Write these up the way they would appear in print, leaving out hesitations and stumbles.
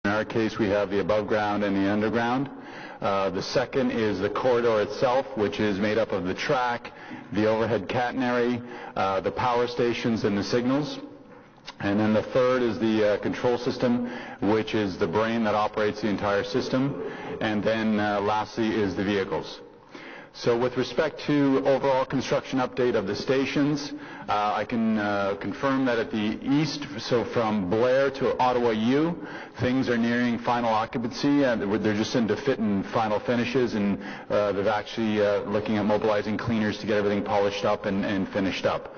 In our case, we have the above ground and the underground. The second is the corridor itself, which is made up of the track, the overhead catenary, the power stations, and the signals. And then the third is the control system, which is the brain that operates the entire system. And then lastly is the vehicles. So with respect to overall construction update of the stations, I can confirm that at the east, so from Blair to Ottawa U, things are nearing final occupancy. They're just into fit and final finishes, and they're actually looking at mobilizing cleaners to get everything polished up and finished up.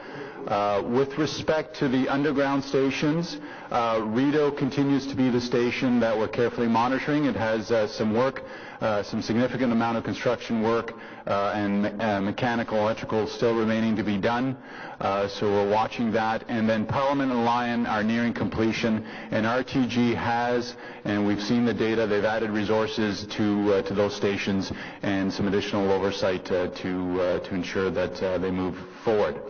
With respect to the underground stations, Rideau continues to be the station that we're carefully monitoring. It has some work, some significant amount of construction work and mechanical, electrical still remaining to be done. So we're watching that. And then Parliament and Lyon are nearing completion, and RTG has, and we've seen the data, they've added resources to those stations and some additional oversight to ensure that they move forward.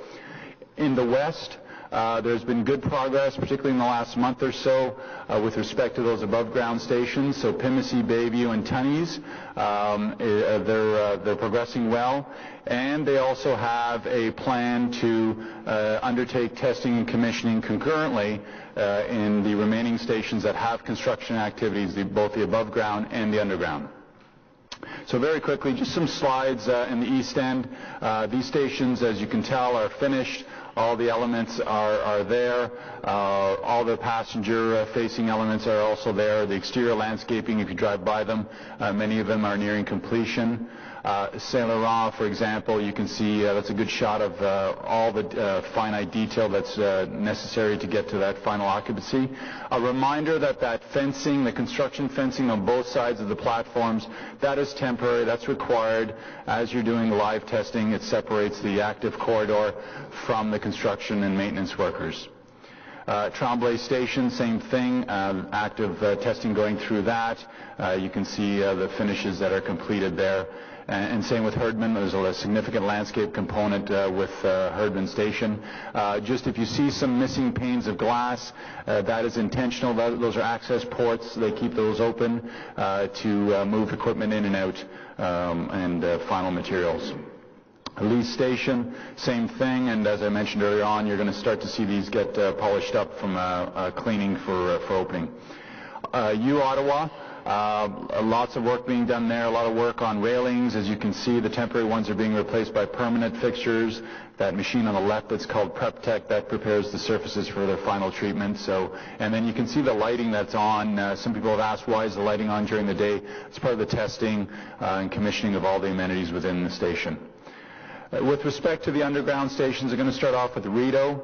In the west, there's been good progress, particularly in the last month or so, with respect to those above-ground stations. So Pimisi, Bayview, and Tunney's, they're progressing well, and they also have a plan to undertake testing and commissioning concurrently in the remaining stations that have construction activities, both the above-ground and the underground. So very quickly, just some slides in the east end. These stations, as you can tell, are finished. All the elements are there. All the passenger-facing elements are also there. The exterior landscaping, if you drive by them, many of them are nearing completion. Saint Laurent, for example, you can see that's a good shot of all the finite detail that's necessary to get to that final occupancy. A reminder that that fencing, the construction fencing on both sides of the platforms, that is temporary. That's required as you're doing live testing. It separates the active corridor from the construction and maintenance workers. Tremblay Station, same thing, active testing going through that. You can see the finishes that are completed there. And same with Herdman. There's a significant landscape component with Herdman Station. Just if you see some missing panes of glass, that is intentional. Those are access ports. They keep those open to move equipment in and out and final materials. Lee Station, same thing, and as I mentioned earlier on, you're going to start to see these get polished up from cleaning for opening. Ottawa, lots of work being done there, a lot of work on railings. As you can see, the temporary ones are being replaced by permanent fixtures. That machine on the left that's called PrepTech, that prepares the surfaces for their final treatment. So, and then you can see the lighting that's on. Some people have asked, why is the lighting on during the day? It's part of the testing and commissioning of all the amenities within the station. With respect to the underground stations, I'm going to start off with Rideau.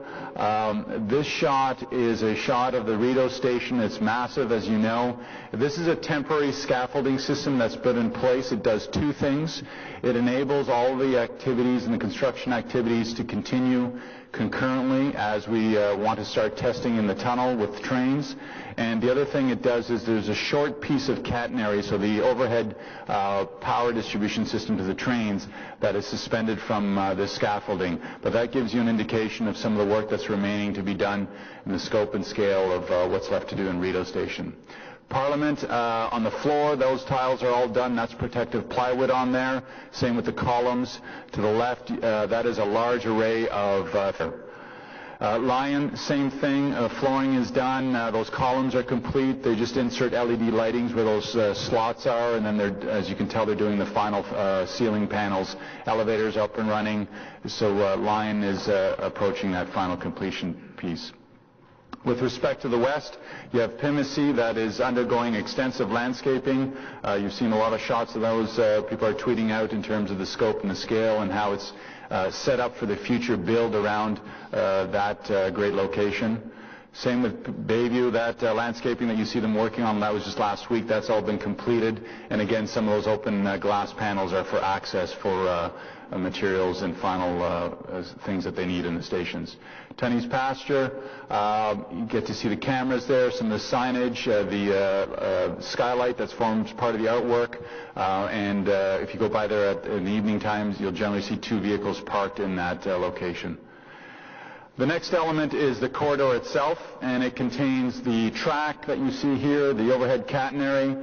This shot is a shot of the Rideau station. It's massive, as you know. This is a temporary scaffolding system that's put in place. It does two things. It enables all the activities and the construction activities to continue concurrently as we want to start testing in the tunnel with trains. And the other thing it does is there's a short piece of catenary, so the overhead power distribution system to the trains, that is suspended from the scaffolding. But that gives you an indication of some of the work that's remaining to be done in the scope and scale of what's left to do in Rideau Station. Parliament, on the floor, those tiles are all done. That's protective plywood on there. Same with the columns. To the left, that is a large array of Lyon, same thing. Flooring is done. Those columns are complete. They just insert LED lightings where those slots are, and then as you can tell, they're doing the final ceiling panels. Elevators up and running. So Lyon is approaching that final completion piece. With respect to the west, you have Pimisi that is undergoing extensive landscaping. You've seen a lot of shots of those. People are tweeting out in terms of the scope and the scale and how it's set up for the future build around that great location. Same with Bayview, that landscaping that you see them working on, that was just last week. That's all been completed. And again, some of those open glass panels are for access for materials and final things that they need in the stations. Tunney's Pasture, you get to see the cameras there, some of the signage, the skylight that forms part of the artwork, and if you go by there in the evening times, you'll generally see two vehicles parked in that location. The next element is the corridor itself, and it contains the track that you see here, the overhead catenary,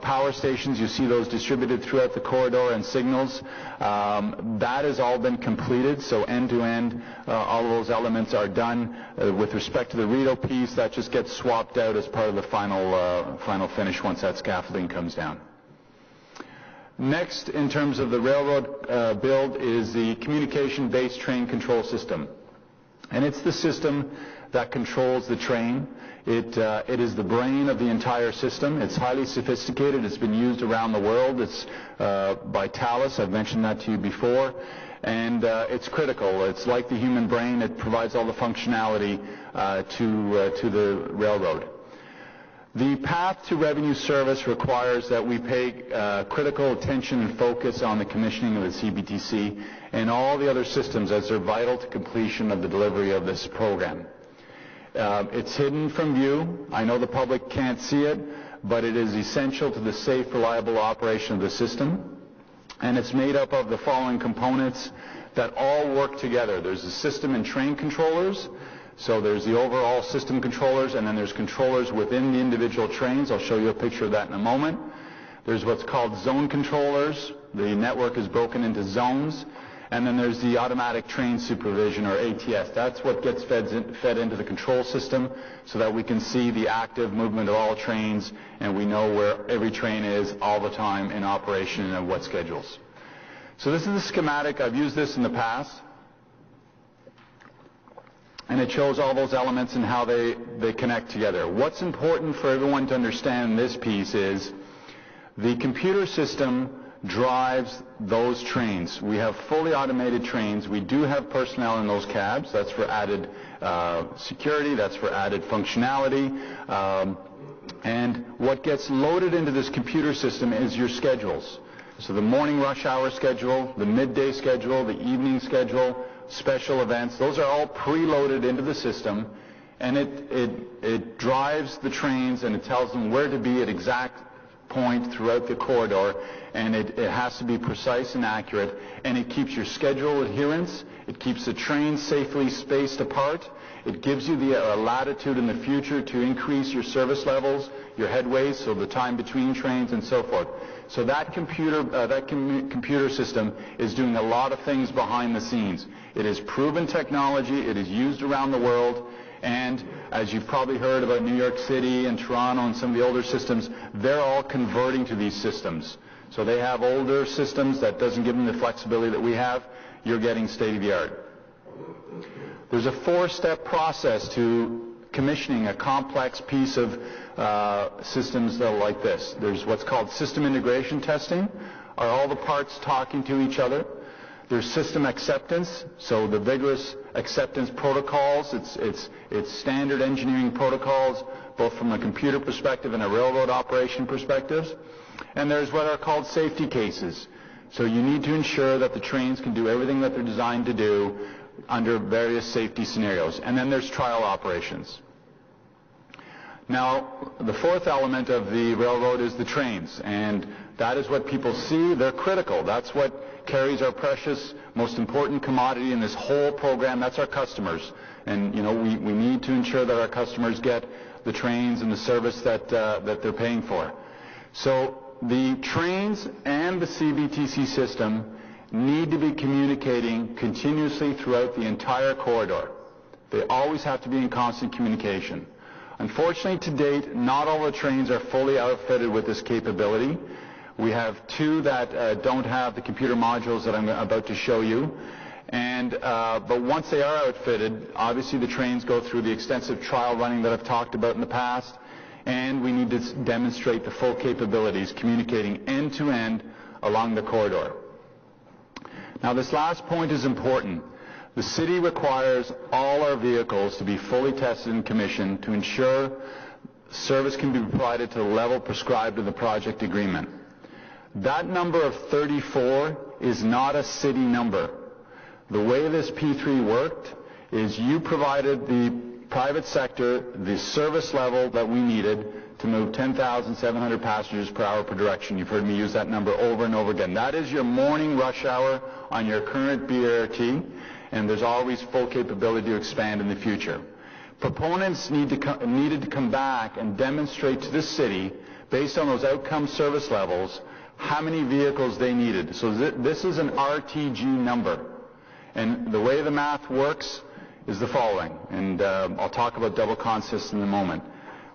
power stations. You see those distributed throughout the corridor, and signals. That has all been completed, so end-to-end, all of those elements are done. With respect to the Rideau piece, that just gets swapped out as part of the final finish once that scaffolding comes down. Next, in terms of the railroad build, is the communication-based train control system. And it's the system that controls the train. It is the brain of the entire system. It's highly sophisticated. It's been used around the world. It's by Thales. I've mentioned that to you before. And it's critical. It's like the human brain. It provides all the functionality to the railroad. The path to revenue service requires that we pay critical attention and focus on the commissioning of the CBTC and all the other systems as they're vital to completion of the delivery of this program. It's hidden from view. I know the public can't see it, but it is essential to the safe, reliable operation of the system. And it's made up of the following components that all work together. There's the system and train controllers. So there's the overall system controllers, and then there's controllers within the individual trains. I'll show you a picture of that in a moment. There's what's called zone controllers. The network is broken into zones. And then there's the automatic train supervision, or ATS. That's what gets fed into the control system so that we can see the active movement of all trains, and we know where every train is all the time in operation and at what schedules. So this is the schematic. I've used this in the past. And it shows all those elements and how they connect together. What's important for everyone to understand in this piece is the computer system drives those trains. We have fully automated trains. We do have personnel in those cabs. That's for added security. That's for added functionality. And what gets loaded into this computer system is your schedules. So the morning rush hour schedule, the midday schedule, the evening schedule, special events, those are all preloaded into the system, and it drives the trains, and it tells them where to be at exact point throughout the corridor, and it has to be precise and accurate, and it keeps your schedule adherence, it keeps the trains safely spaced apart, it gives you the latitude in the future to increase your service levels, your headways, so the time between trains and so forth. So that computer system is doing a lot of things behind the scenes. It is proven technology. It is used around the world. And as you've probably heard about New York City and Toronto and some of the older systems, they're all converting to these systems. So they have older systems that doesn't give them the flexibility that we have. You're getting state-of-the-art. There's a 4-step process to commissioning a complex piece of systems that are like this. There's what's called system integration testing. Are all the parts talking to each other? There's system acceptance, so the vigorous acceptance protocols. It's standard engineering protocols, both from a computer perspective and a railroad operation perspective. And there's what are called safety cases. So you need to ensure that the trains can do everything that they're designed to do under various safety scenarios. And then there's trial operations. Now, the 4th element of the railroad is the trains, and that is what people see. They're critical. That's what carries our precious, most important commodity in this whole program. That's our customers. And, you know, we need to ensure that our customers get the trains and the service that they're paying for. So the trains and the CBTC system need to be communicating continuously throughout the entire corridor. They always have to be in constant communication. Unfortunately, to date, not all the trains are fully outfitted with this capability. We have 2 that don't have the computer modules that I'm about to show you. But once they are outfitted, obviously the trains go through the extensive trial running that I've talked about in the past, and we need to demonstrate the full capabilities, communicating end-to-end along the corridor. Now, this last point is important. The city requires all our vehicles to be fully tested and commissioned to ensure service can be provided to the level prescribed in the project agreement. That number of 34 is not a city number. The way this P3 worked is you provided the private sector the service level that we needed to move 10,700 passengers per hour per direction. You've heard me use that number over and over again. That is your morning rush hour on your current BRT, and there's always full capability to expand in the future. Proponents needed to come back and demonstrate to the city, based on those outcome service levels, how many vehicles they needed. So this is an RTG number. And the way the math works is the following, and I'll talk about double consist in a moment.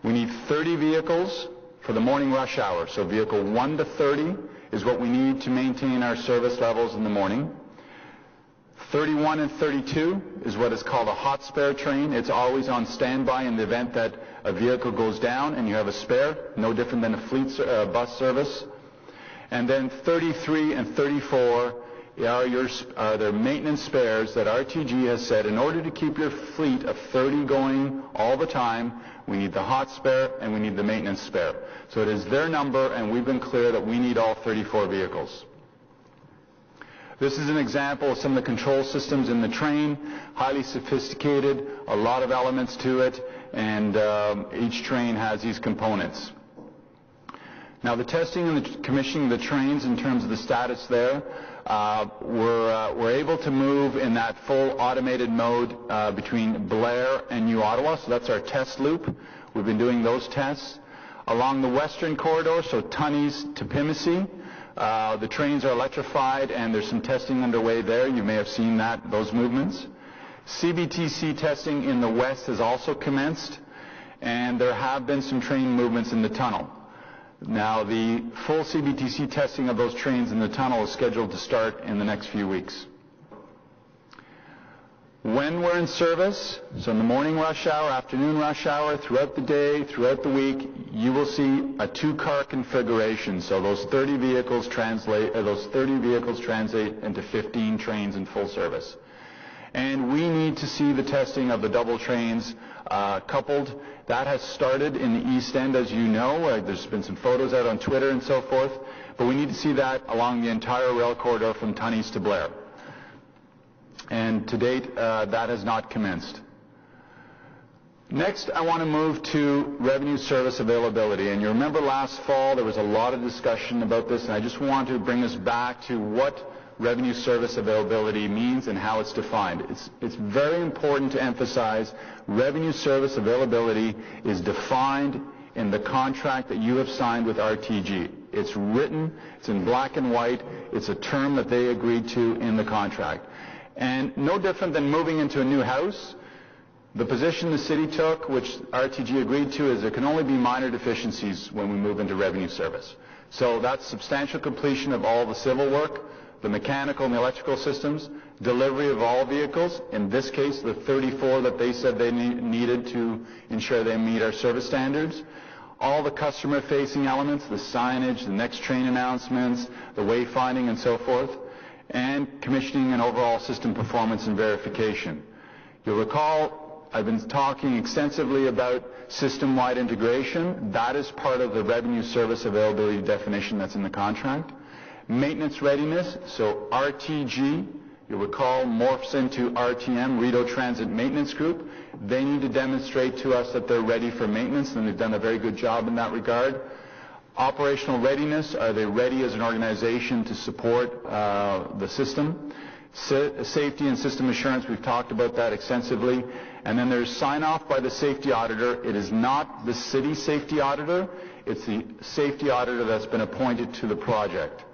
We need 30 vehicles for the morning rush hour. So vehicle 1 to 30 is what we need to maintain our service levels in the morning. 31 and 32 is what is called a hot spare train. It's always on standby in the event that a vehicle goes down and you have a spare, no different than a fleet bus service. And then 33 and 34 are their maintenance spares that RTG has said, in order to keep your fleet of 30 going all the time, we need the hot spare and we need the maintenance spare. So it is their number, and we've been clear that we need all 34 vehicles. This is an example of some of the control systems in the train, highly sophisticated, a lot of elements to it, and each train has these components. Now, the testing and the commissioning of the trains, in terms of the status there, we're able to move in that full automated mode between Blair and New Ottawa, so that's our test loop. We've been doing those tests. Along the western corridor, so Tunney's to Pimsey, the trains are electrified, and there's some testing underway there. You may have seen those movements. CBTC testing in the west has also commenced, and there have been some train movements in the tunnel. Now, the full CBTC testing of those trains in the tunnel is scheduled to start in the next few weeks. When we're in service, so in the morning rush hour, afternoon rush hour, throughout the day, throughout the week, you will see a two-car configuration. So those 30 vehicles translate into 15 trains in full service. And we need to see the testing of the double trains coupled. That has started in the East End, as you know. There's been some photos out on Twitter and so forth. But we need to see that along the entire rail corridor from Tunney's to Blair. And to date, that has not commenced. Next, I want to move to revenue service availability. And you remember last fall, there was a lot of discussion about this, and I just want to bring us back to what revenue service availability means and how it's defined. It's very important to emphasize revenue service availability is defined in the contract that you have signed with RTG. It's written, it's in black and white, it's a term that they agreed to in the contract. And no different than moving into a new house, the position the city took, which RTG agreed to, is there can only be minor deficiencies when we move into revenue service. So that's substantial completion of all the civil work, the mechanical and the electrical systems, delivery of all vehicles, in this case the 34 that they said they needed to ensure they meet our service standards, all the customer-facing elements, the signage, the next train announcements, the wayfinding and so forth, and commissioning and overall system performance and verification. You'll recall I've been talking extensively about system-wide integration. That is part of the revenue service availability definition that's in the contract. Maintenance readiness, so RTG, you'll recall, morphs into RTM, Rideau Transit Maintenance Group. They need to demonstrate to us that they're ready for maintenance, and they've done a very good job in that regard. Operational readiness, are they ready as an organization to support the system? Safety and system assurance, we've talked about that extensively. And then there's sign-off by the safety auditor. It is not the city safety auditor, it's the safety auditor that's been appointed to the project.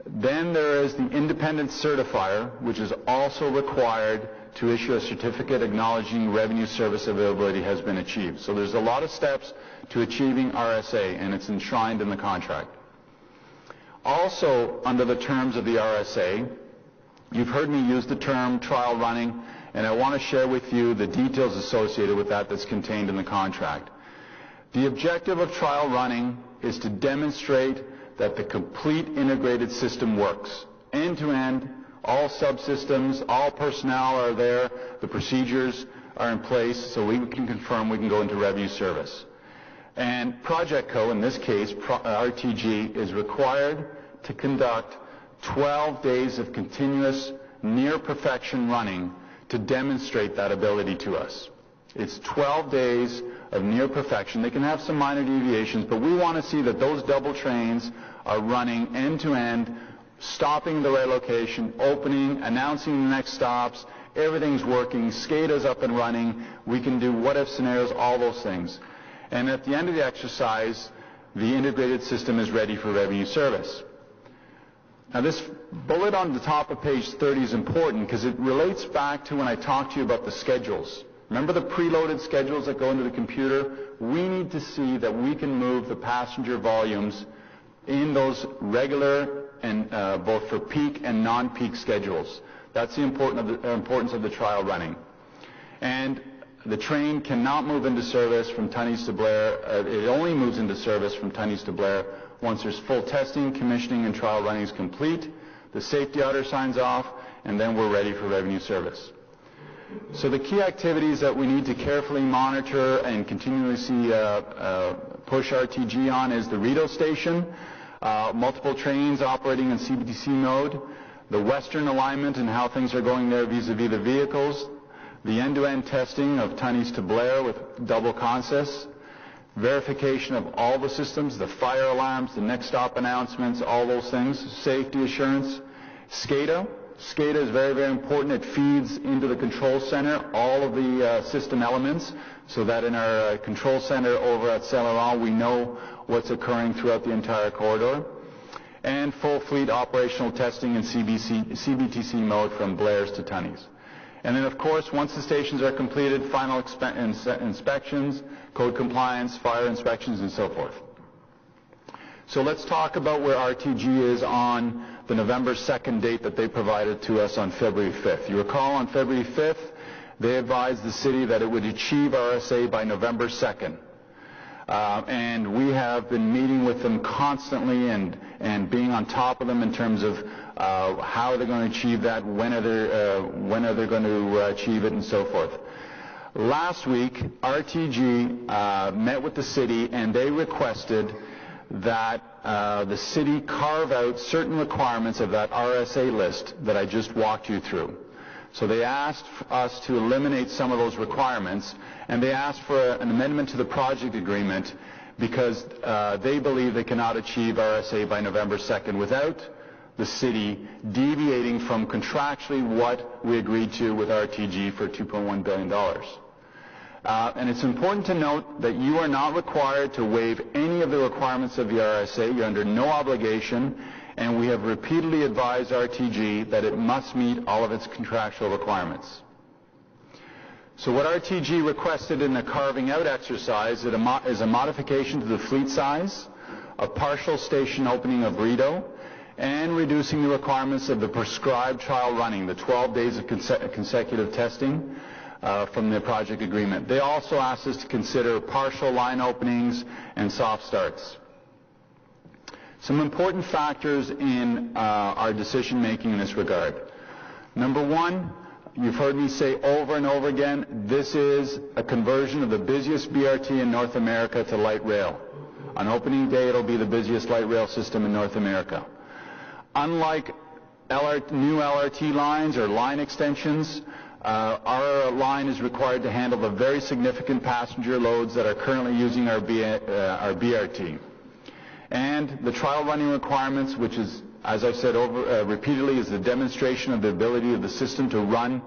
Then there is the independent certifier, which is also required to issue a certificate acknowledging revenue service availability has been achieved. So there's a lot of steps to achieving RSA, and it's enshrined in the contract. Also, under the terms of the RSA, you've heard me use the term trial running, and I want to share with you the details associated with that that's contained in the contract. The objective of trial running is to demonstrate that the complete integrated system works. End-to-end, all subsystems, all personnel are there, the procedures are in place, so we can confirm we can go into revenue service. And Project Co, in this case, RTG, is required to conduct 12 days of continuous near-perfection running to demonstrate that ability to us. It's 12 days of near perfection. They can have some minor deviations, but we want to see that those double trains are running end-to-end, stopping the right location, opening, announcing the next stops, everything's working, SCADA's up and running, we can do what-if scenarios, all those things. And at the end of the exercise, the integrated system is ready for revenue service. Now this bullet on the top of page 30 is important because it relates back to when I talked to you about the schedules. Remember the preloaded schedules that go into the computer? We need to see that we can move the passenger volumes in those regular and both for peak and non-peak schedules. That's the importance of the trial running. And the train cannot move into service from Tunney's to Blair. It only moves into service from Tunney's to Blair once there's full testing, commissioning, and trial running is complete. The safety auditor signs off, and then we're ready for revenue service. So the key activities that we need to carefully monitor and continuously push RTG on is the Rideau station, multiple trains operating in CBTC mode, the western alignment and how things are going there vis-a-vis the vehicles, the end-to-end testing of Tunney's to Blair with double consists, verification of all the systems, the fire alarms, the next stop announcements, all those things, safety assurance, SCADA. SCADA is very, very important. It feeds into the control center all of the system elements so that in our control center over at Saint-Laurent we know what's occurring throughout the entire corridor. And full fleet operational testing in CBTC mode from Blair's to Tunney's. And then, of course, once the stations are completed, final inspections, code compliance, fire inspections, and so forth. So let's talk about where RTG is on the November 2nd date that they provided to us on February 5th. You recall on February 5th, they advised the city that it would achieve RSA by November 2nd. And we have been meeting with them constantly and being on top of them in terms of how they're going to achieve that, when are they going to achieve it, and so forth. Last week, RTG met with the city, and they requested that the city carve out certain requirements of that RSA list that I just walked you through. So they asked us to eliminate some of those requirements, and they asked for an amendment to the project agreement because they believe they cannot achieve RSA by November 2nd without the city deviating from contractually what we agreed to with RTG for $2.1 billion. And it's important to note that you are not required to waive any of the requirements of the RSA. You're under no obligation, and we have repeatedly advised RTG that it must meet all of its contractual requirements. So what RTG requested in the carving out exercise is a modification to the fleet size, a partial station opening of Rideau, and reducing the requirements of the prescribed trial running, the 12 days of consecutive testing from the project agreement. They also asked us to consider partial line openings and soft starts. Some important factors in our decision making in this regard. Number one, you've heard me say over and over again, this is a conversion of the busiest BRT in North America to light rail. On opening day, it'll be the busiest light rail system in North America. Unlike new LRT lines or line extensions, our line is required to handle the very significant passenger loads that are currently using our BRT. And the trial running requirements, which is, as I've said repeatedly, is the demonstration of the ability of the system to run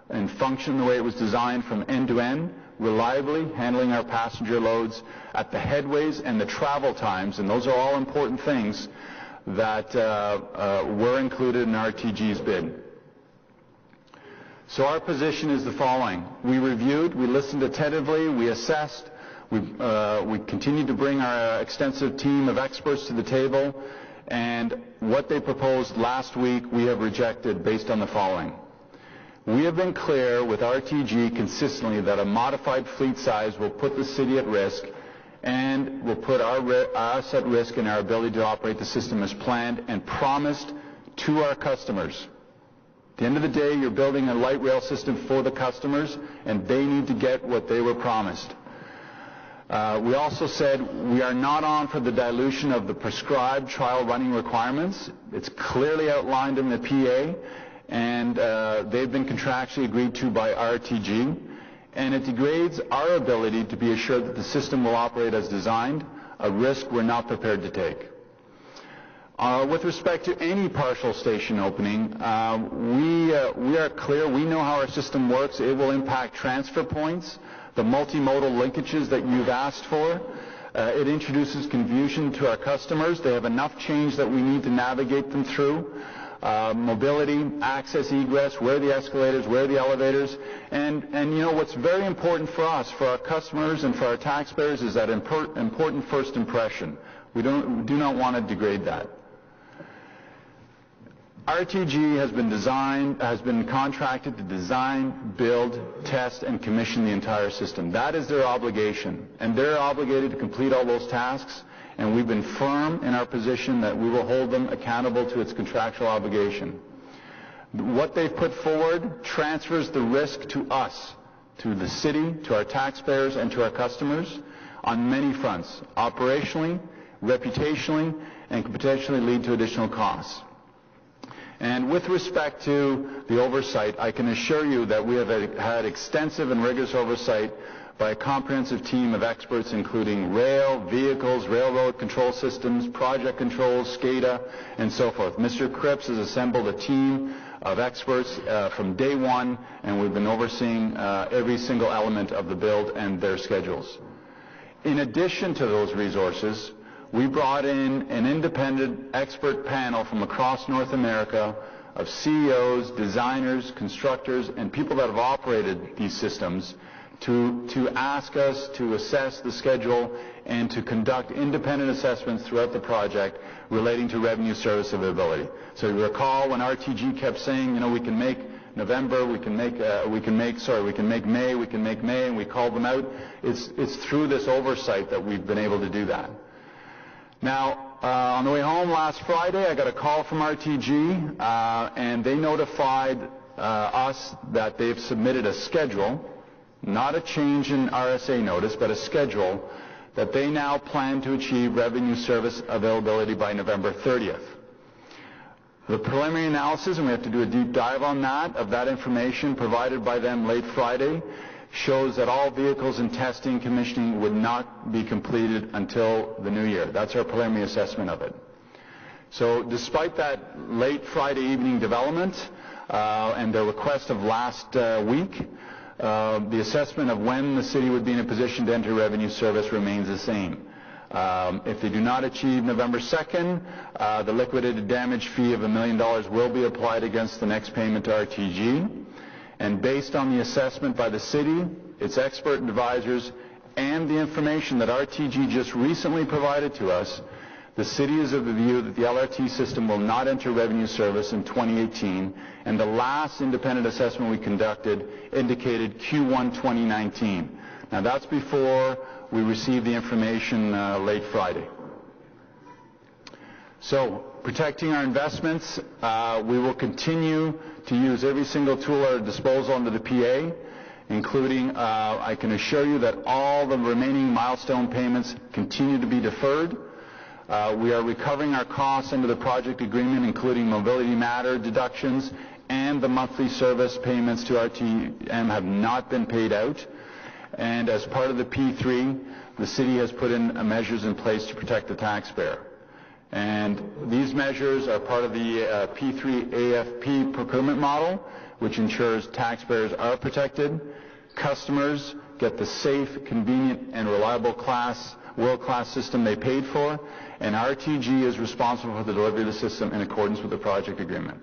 and function the way it was designed from end to end, reliably handling our passenger loads at the headways and the travel times, and those are all important things that were included in RTG's bid. So our position is the following. We reviewed, we listened attentively, we assessed, we continued to bring our extensive team of experts to the table, and what they proposed last week we have rejected based on the following. We have been clear with RTG consistently that a modified fleet size will put the city at risk and will put us at risk in our ability to operate the system as planned and promised to our customers. At the end of the day, you're building a light rail system for the customers, and they need to get what they were promised. We also said we are not on for the dilution of the prescribed trial running requirements. It's clearly outlined in the PA, and they've been contractually agreed to by RTG. and it degrades our ability to be assured that the system will operate as designed, a risk we're not prepared to take. With respect to any partial station opening, we are clear. We know how our system works. It will impact transfer points, the multimodal linkages that you've asked for. It introduces confusion to our customers. They have enough change that we need to navigate them through. Mobility, access, egress, where are the escalators, where are the elevators, and you know what's very important for us, for our customers and for our taxpayers, is that important first impression. We do not want to degrade that. RTG has been contracted to design, build, test, and commission the entire system. That is their obligation, and they're obligated to complete all those tasks, and we've been firm in our position that we will hold them accountable to its contractual obligation. What they've put forward transfers the risk to us, to the city, to our taxpayers, and to our customers on many fronts, operationally, reputationally, and could potentially lead to additional costs. And with respect to the oversight, I can assure you that we have had extensive and rigorous oversight by a comprehensive team of experts, including rail, vehicles, railroad control systems, project controls, SCADA, and so forth. Mr. Cripps has assembled a team of experts from day one, and we've been overseeing every single element of the build and their schedules. In addition to those resources, we brought in an independent expert panel from across North America of CEOs, designers, constructors, and people that have operated these systems to ask us to assess the schedule and to conduct independent assessments throughout the project relating to revenue service availability. So you recall when RTG kept saying, you know, we can make November, we can make May, we can make May, and we called them out. It's through this oversight that we've been able to do that. Now, on the way home last Friday, I got a call from RTG, and they notified us that they've submitted a schedule, not a change in RSA notice, but a schedule that they now plan to achieve revenue service availability by November 30th. The preliminary analysis, and we have to do a deep dive on that, of that information provided by them late Friday, shows that all vehicles and testing commissioning would not be completed until the new year. That's our preliminary assessment of it. So despite that late Friday evening development and their request of last week, the assessment of when the city would be in a position to enter revenue service remains the same. If they do not achieve November 2nd, the liquidated damage fee of $1 million will be applied against the next payment to RTG. And based on the assessment by the city, its expert advisors, and the information that RTG just recently provided to us, the city is of the view that the LRT system will not enter revenue service in 2018, and the last independent assessment we conducted indicated Q1 2019. Now that's before we received the information late Friday. So, protecting our investments, we will continue to use every single tool at our disposal under the PA, including, I can assure you that all the remaining milestone payments continue to be deferred. We are recovering our costs under the project agreement, including mobility matter deductions, and the monthly service payments to RTM have not been paid out. And as part of the P3, the city has put in measures in place to protect the taxpayer. And these measures are part of the P3 AFP procurement model, which ensures taxpayers are protected, customers get the safe, convenient, and reliable world-class system they paid for, and RTG is responsible for the delivery of the system in accordance with the project agreement.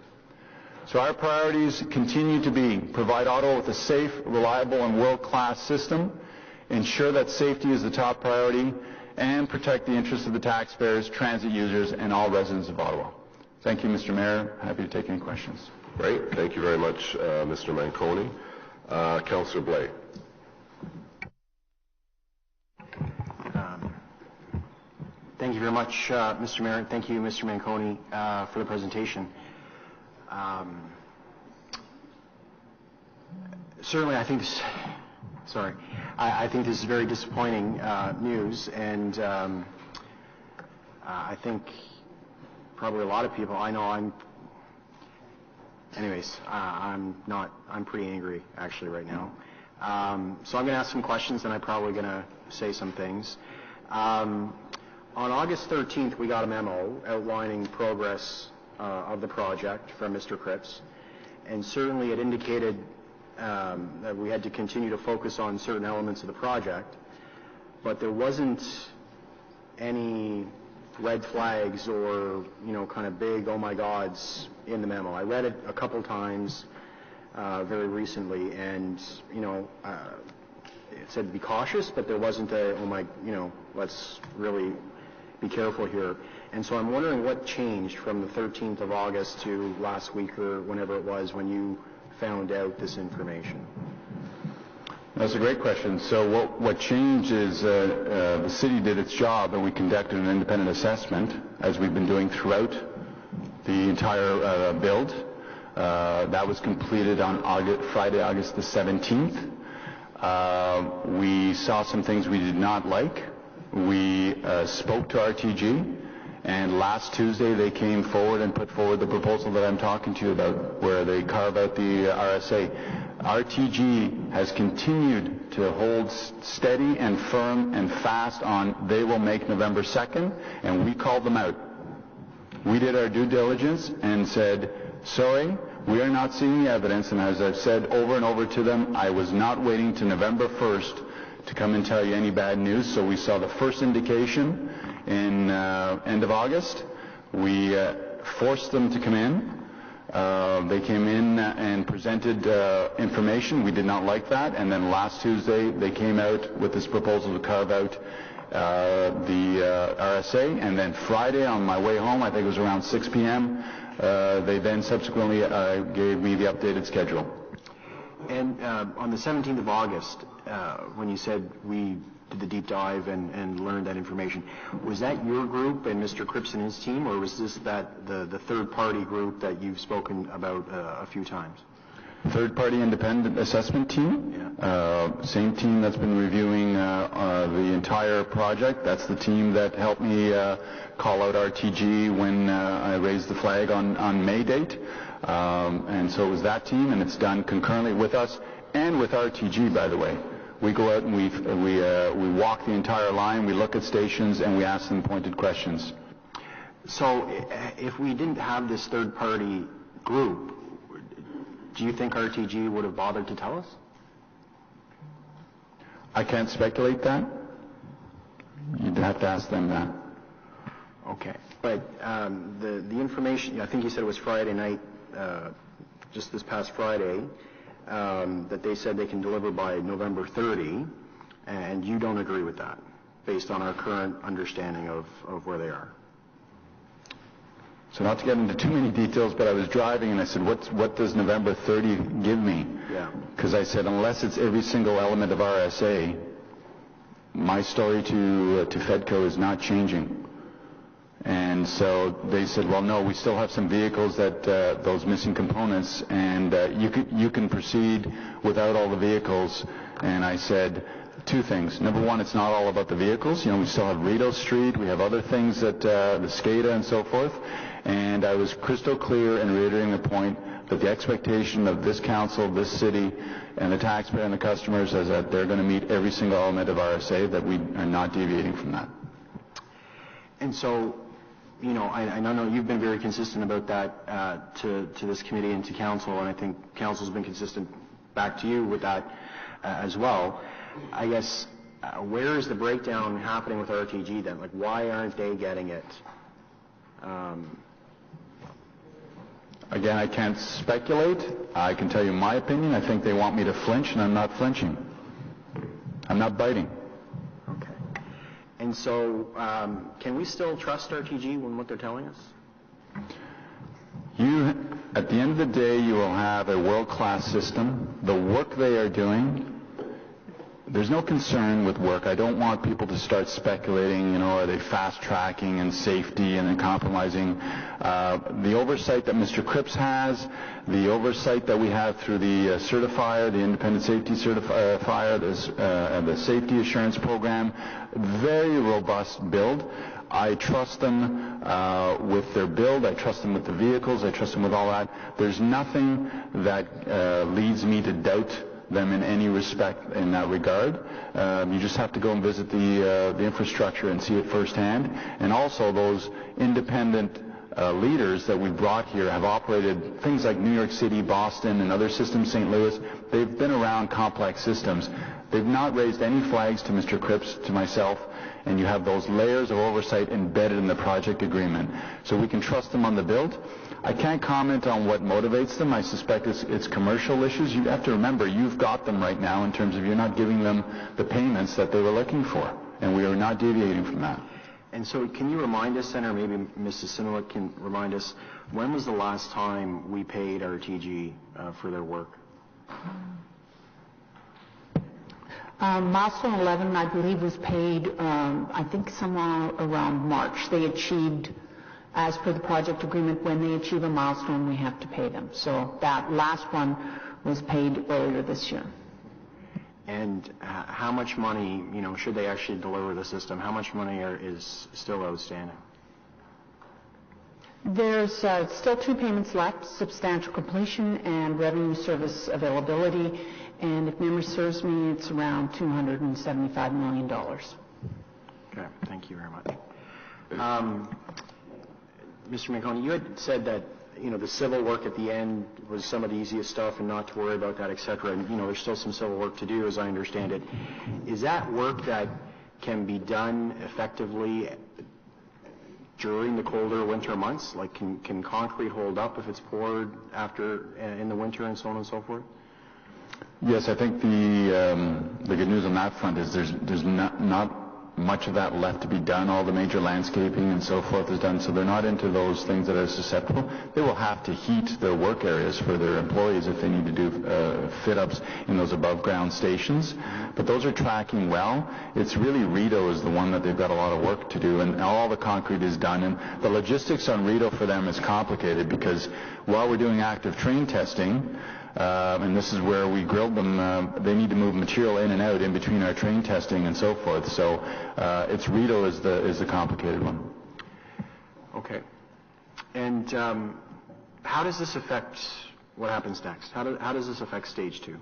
So our priorities continue to be provide Ottawa with a safe, reliable, and world-class system, ensure that safety is the top priority, and protect the interests of the taxpayers, transit users, and all residents of Ottawa. Thank you, Mr. Mayor. Happy to take any questions. Great. Thank you very much, Mr. Manconi. Councillor Blais. Thank you very much, Mr. Mayor. Thank you, Mr. Manconi, for the presentation. Certainly, I think this... Sorry. I think this is very disappointing news, and I think probably a lot of people, I'm pretty angry actually right now. So I'm going to ask some questions, and I'm probably going to say some things. On August 13th, we got a memo outlining progress of the project from Mr. Cripps, and certainly it indicated that we had to continue to focus on certain elements of the project, but there wasn't any red flags or, kind of big oh my gods in the memo. I read it a couple times very recently, and, it said be cautious, but there wasn't a, oh my, let's really be careful here. And so I'm wondering what changed from the 13th of August to last week or whenever it was when you found out this information. That's a great question. So what changed is the city did its job, and we conducted an independent assessment, as we've been doing throughout the entire build. That was completed on Friday, August the 17th. We saw some things we did not like. We spoke to RTG, and last Tuesday they came forward and put forward the proposal that I'm talking to you about, where they carve out the RSA. RTG has continued to hold steady and firm and fast on they will make November 2nd, and we called them out. We did our due diligence and said, sorry, we are not seeing the evidence, and as I've said over and over to them, I was not waiting to November 1st to come and tell you any bad news. So we saw the first indication in end of August. We forced them to come in. They came in and presented information. We did not like that. And then last Tuesday, they came out with this proposal to carve out the RSA. And then Friday, on my way home, I think it was around 6 p.m., they then subsequently gave me the updated schedule. And on the 17th of August, when you said we did the deep dive and learned that information, was that your group and Mr. Cripps and his team, or was this the third-party group that you've spoken about a few times? Third-party independent assessment team. Yeah. Same team that's been reviewing the entire project. That's the team that helped me call out RTG when I raised the flag on May date. And so it was that team, and it's done concurrently with us and with RTG, by the way. We go out and we walk the entire line, we look at stations, and we ask them pointed questions. So if we didn't have this third-party group, do you think RTG would have bothered to tell us? I can't speculate that. You'd have to ask them that. Okay. But the information, I think you said it was Friday night, just this past Friday, that they said they can deliver by November 30, and you don't agree with that, based on our current understanding of where they are. So not to get into too many details, but I was driving and I said, what does November 30 give me? Yeah. Because I said, unless it's every single element of RSA, my story to Fedco is not changing. And so they said, well, no, we still have some vehicles that those missing components, and you can proceed without all the vehicles. And I said two things. Number one, it's not all about the vehicles. We still have Rideau Street. We have other things that the SCADA and so forth. And I was crystal clear in reiterating the point that the expectation of this council, this city, and the taxpayer and the customers is that they're going to meet every single element of RSA, that we are not deviating from that. And so, I know you've been very consistent about that to this committee and to council, and I think council's been consistent back to you with that as well. I guess, where is the breakdown happening with RTG then? Like, why aren't they getting it? Again, I can't speculate. I can tell you my opinion. I think they want me to flinch, and I'm not flinching. I'm not biting. Okay. And so, can we still trust RTG when what they're telling us? At the end of the day, you will have a world-class system. The work they are doing, there's no concern with work. I don't want people to start speculating, are they fast-tracking and safety and then compromising. The oversight that Mr. Cripps has, the oversight that we have through the certifier, the independent safety certifier, the safety assurance program, very robust build. I trust them with their build. I trust them with the vehicles. I trust them with all that. There's nothing that leads me to doubt them in any respect in that regard. You just have to go and visit the infrastructure and see it firsthand. And also those independent leaders that we brought here have operated things like New York City, Boston, and other systems, St. Louis. They've been around complex systems. They've not raised any flags to Mr. Cripps, to myself, and you have those layers of oversight embedded in the project agreement. So we can trust them on the build. I can't comment on what motivates them. I suspect it's commercial issues. You have to remember, you've got them right now in terms of you're not giving them the payments that they were looking for, and we are not deviating from that. And so can you remind us, then, or maybe Mrs. Sinulik can remind us, when was the last time we paid RTG for their work? Milestone 11, I believe, was paid, I think, somewhere around March. They achieved, as per the project agreement, when they achieve a milestone, we have to pay them. So that last one was paid earlier this year. And how much money, should they actually deliver the system, how much money is still outstanding? There's still 2 payments left, substantial completion and revenue service availability. And if memory serves me, it's around $275 million. Okay, thank you very much. Mr. Manconi, you had said that the civil work at the end was some of the easiest stuff and not to worry about that, et cetera. And, there's still some civil work to do, as I understand it. Is that work that can be done effectively during the colder winter months? Like, can concrete hold up if it's poured in the winter and so on and so forth? Yes, I think the good news on that front is there's not much of that left to be done. All the major landscaping and so forth is done, so they're not into those things that are susceptible. They will have to heat their work areas for their employees if they need to do fit-ups in those above-ground stations, but those are tracking well. It's really Rideau is the one that they've got a lot of work to do, and all the concrete is done, and the logistics on Rideau for them is complicated because while we're doing active train testing, and this is where we grilled them, they need to move material in and out in between our train testing and so forth. So it's Rideau is the complicated one. Okay. And how does this affect what happens next? How does this affect Stage 2?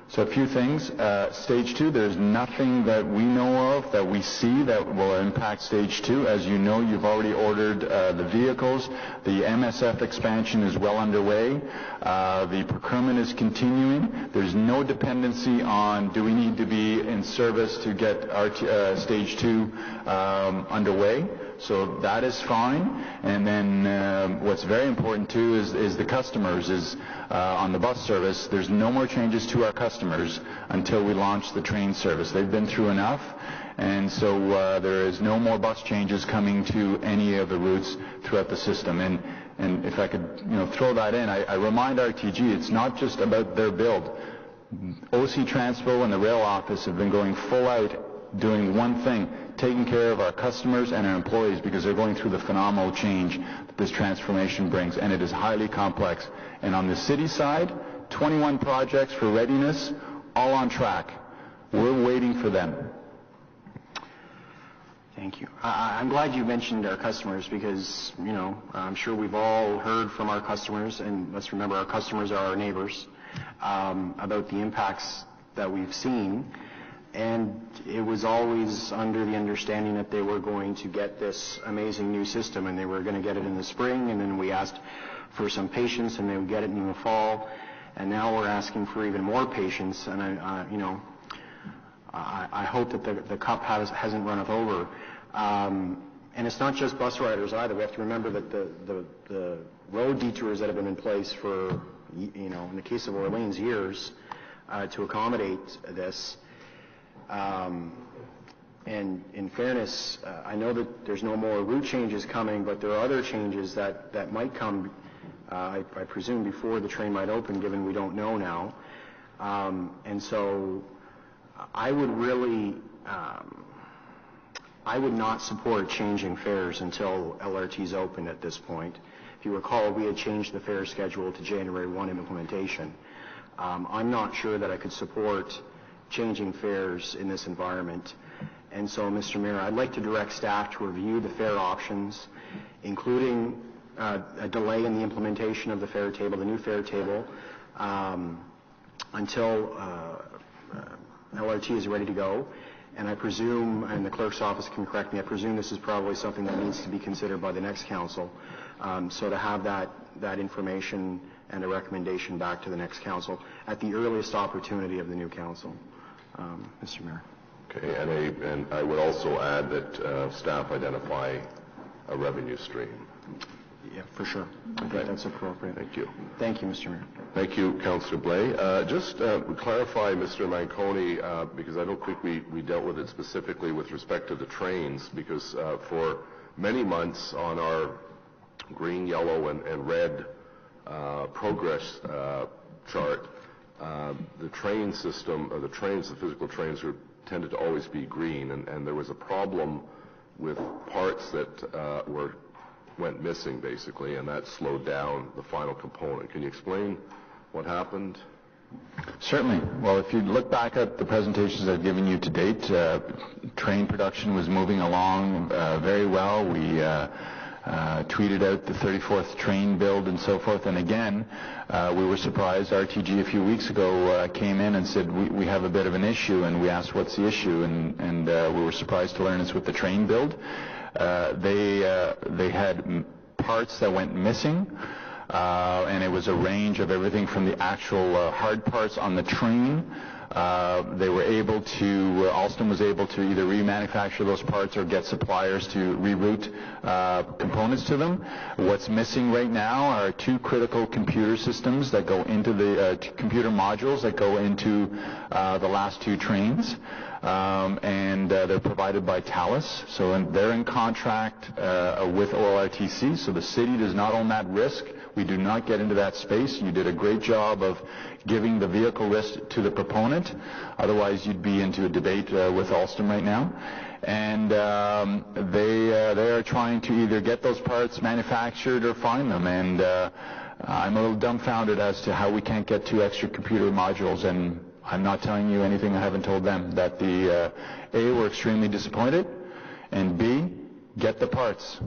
So a few things. Stage 2, there's nothing that we know of that we see that will impact Stage 2. As you know, you've already ordered the vehicles. The MSF expansion is well underway. The procurement is continuing. There's no dependency on do we need to be in service to get our Stage 2 underway. So that is fine. And then what's very important too is the customers on the bus service. There's no more changes to our customers until we launch the train service. They've been through enough, and so there is no more bus changes coming to any of the routes throughout the system. And if I could throw that in, I remind RTG it's not just about their build. OC Transpo and the rail office have been going full out doing one thing, taking care of our customers and our employees because they're going through the phenomenal change that this transformation brings, and it is highly complex. And on the city side, 21 projects for readiness, all on track. We're waiting for them. Thank you. I'm glad you mentioned our customers because, I'm sure we've all heard from our customers, and let's remember our customers are our neighbors, about the impacts that we've seen. And it was always under the understanding that they were going to get this amazing new system, and they were going to get it in the spring, and then we asked for some patience, and they would get it in the fall. And now we're asking for even more patience, and I hope that the cup hasn't runneth over. And it's not just bus riders either. We have to remember that the road detours that have been in place for, in the case of Orleans, years to accommodate this. And in fairness, I know that there's no more route changes coming, but there are other changes that might come, I presume, before the train might open, given we don't know now. And so I would really, I would not support changing fares until LRT's open at this point. If you recall, we had changed the fare schedule to January 1 implementation. I'm not sure that I could support changing fares in this environment. And so, Mr. Mayor, I'd like to direct staff to review the fare options, including a delay in the implementation of the fare table, the new fare table, until LRT is ready to go. And I presume, and the clerk's office can correct me, I presume this is probably something that needs to be considered by the next council. So to have that information and a recommendation back to the next council at the earliest opportunity of the new council, Mr. Mayor. Okay, and I would also add that staff identify a revenue stream. Yeah, for sure. I think that's appropriate. Thank you. Thank you, Mr. Mayor. Thank you, Councillor Blais. Just clarify, Mr. Manconi, because I don't think we dealt with it specifically with respect to the trains, because for many months on our green, yellow, and red progress chart, the train system, or the physical trains, tended to always be green, and there was a problem with parts that went missing, basically, and that slowed down the final component. Can you explain what happened? Certainly. Well, if you look back at the presentations I've given you to date, train production was moving along very well. We tweeted out the 34th train build and so forth, and again, we were surprised. RTG a few weeks ago came in and said, we have a bit of an issue, and we asked what's the issue, and we were surprised to learn it's with the train build. They had parts that went missing, and it was a range of everything from the actual hard parts on the train. They were able to, Alstom was able to either remanufacture those parts or get suppliers to reroute components to them. What's missing right now are two critical computer systems that go into the computer modules that go into the last two trains. And they're provided by Thales, so they're in contract with OLRTC, so the city does not own that risk. We do not get into that space. You did a great job of giving the vehicle risk to the proponent. Otherwise, you'd be into a debate with Alstom right now. And they are trying to either get those parts manufactured or find them. And I'm a little dumbfounded as to how we can't get two extra computer modules. And I'm not telling you anything I haven't told them. That A, we're extremely disappointed, and B, get the parts.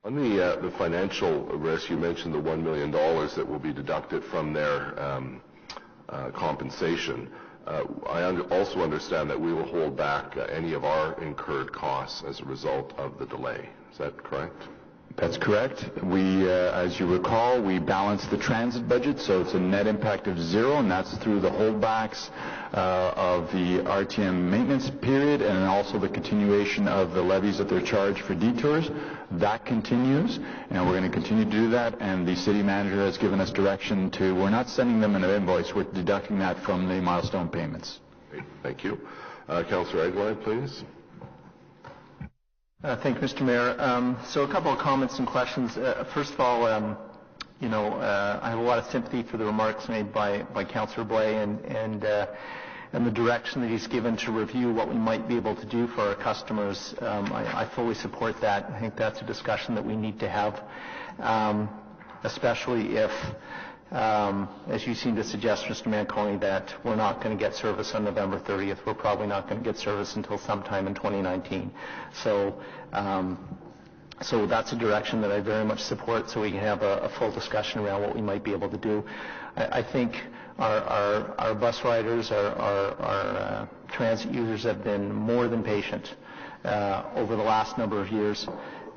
On the financial risk, you mentioned the $1 million that will be deducted from their compensation. I also understand that we will hold back any of our incurred costs as a result of the delay. Is that correct? That's correct. We, as you recall, we balanced the transit budget, so it's a net impact of zero, and that's through the holdbacks of the RTM maintenance period and also the continuation of the levies that they're charged for detours. That continues, and we're going to continue to do that, and the city manager has given us direction to, we're not sending them an invoice, we're deducting that from the milestone payments. Okay, thank you. Councillor Eglin, please. Thank you, Mr. Mayor. So a couple of comments and questions. First of all, I have a lot of sympathy for the remarks made by Councillor Blais and the direction that he's given to review what we might be able to do for our customers. I fully support that. I think that's a discussion that we need to have, especially if, as you seem to suggest, Mr. Manconi, that we're not going to get service on November 30th. We're probably not going to get service until sometime in 2019. So that's a direction that I very much support, so we can have a full discussion around what we might be able to do. I think our bus riders, our transit users have been more than patient over the last number of years.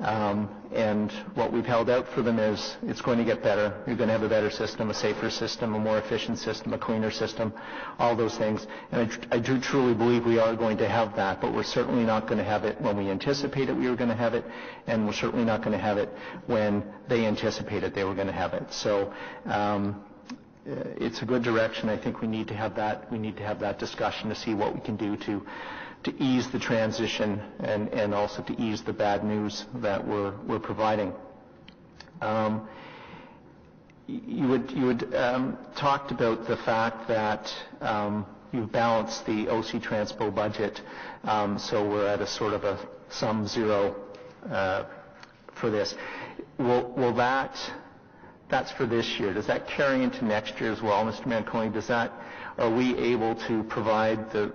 And what we've held out for them is it's going to get better. You're going to have a better system, a safer system, a more efficient system, a cleaner system, all those things. And I do truly believe we are going to have that, but we're certainly not going to have it when we anticipated we were going to have it, and we're certainly not going to have it when they anticipated they were going to have it. So it's a good direction. I think we need to have that. We need to have that discussion to see what we can do to ease the transition and also to ease the bad news that we're providing. You would talked about the fact that you've balanced the OC Transpo budget, so we're at a sort of a sum zero for this. Will that's for this year. Does that carry into next year as well, Mr. Manconi? Are we able to provide the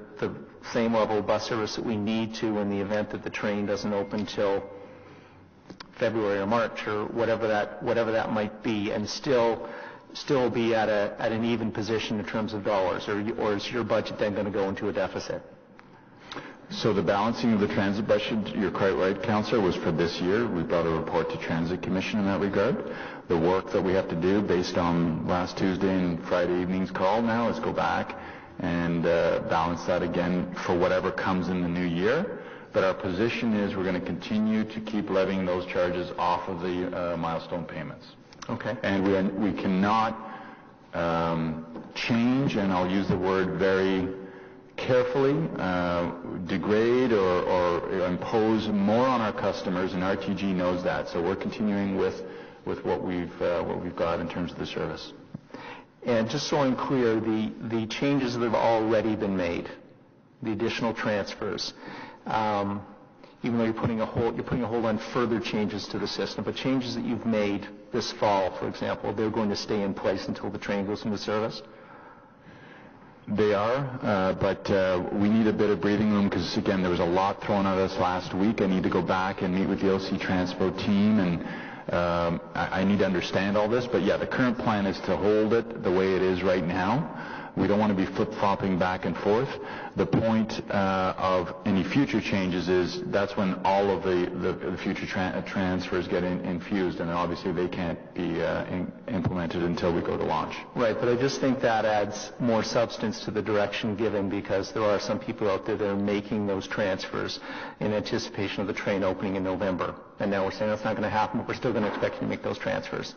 same level of bus service that we need to in the event that the train doesn't open till February or March or whatever that might be, and still still be at an even position in terms of dollars, or is your budget then going to go into a deficit? So the balancing of the transit budget, you're quite right, Councillor, was for this year. We brought a report to Transit Commission in that regard. The work that we have to do based on last Tuesday and Friday evening's call now is go back and balance that again for whatever comes in the new year. But our position is we're going to continue to keep levying those charges off of the milestone payments. Okay. And we cannot change, and I'll use the word very carefully, degrade or impose more on our customers, and RTG knows that. So we're continuing with what we've got in terms of the service. And just so I'm clear, the changes that have already been made, the additional transfers, even though you're putting a hold on further changes to the system, but changes that you've made this fall, for example, they're going to stay in place until the train goes into service? They are, but we need a bit of breathing room because, again, there was a lot thrown at us last week. I need to go back and meet with the OC Transpo team, and I need to understand all this. But, yeah, the current plan is to hold it the way it is right now. We don't want to be flip-flopping back and forth. The point of any future changes is that's when all of the future transfers get infused, and obviously they can't be implemented until we go to launch. Right, but I just think that adds more substance to the direction given, because there are some people out there that are making those transfers in anticipation of the train opening in November. And now we're saying that's not going to happen, but we're still going to expect you to make those transfers.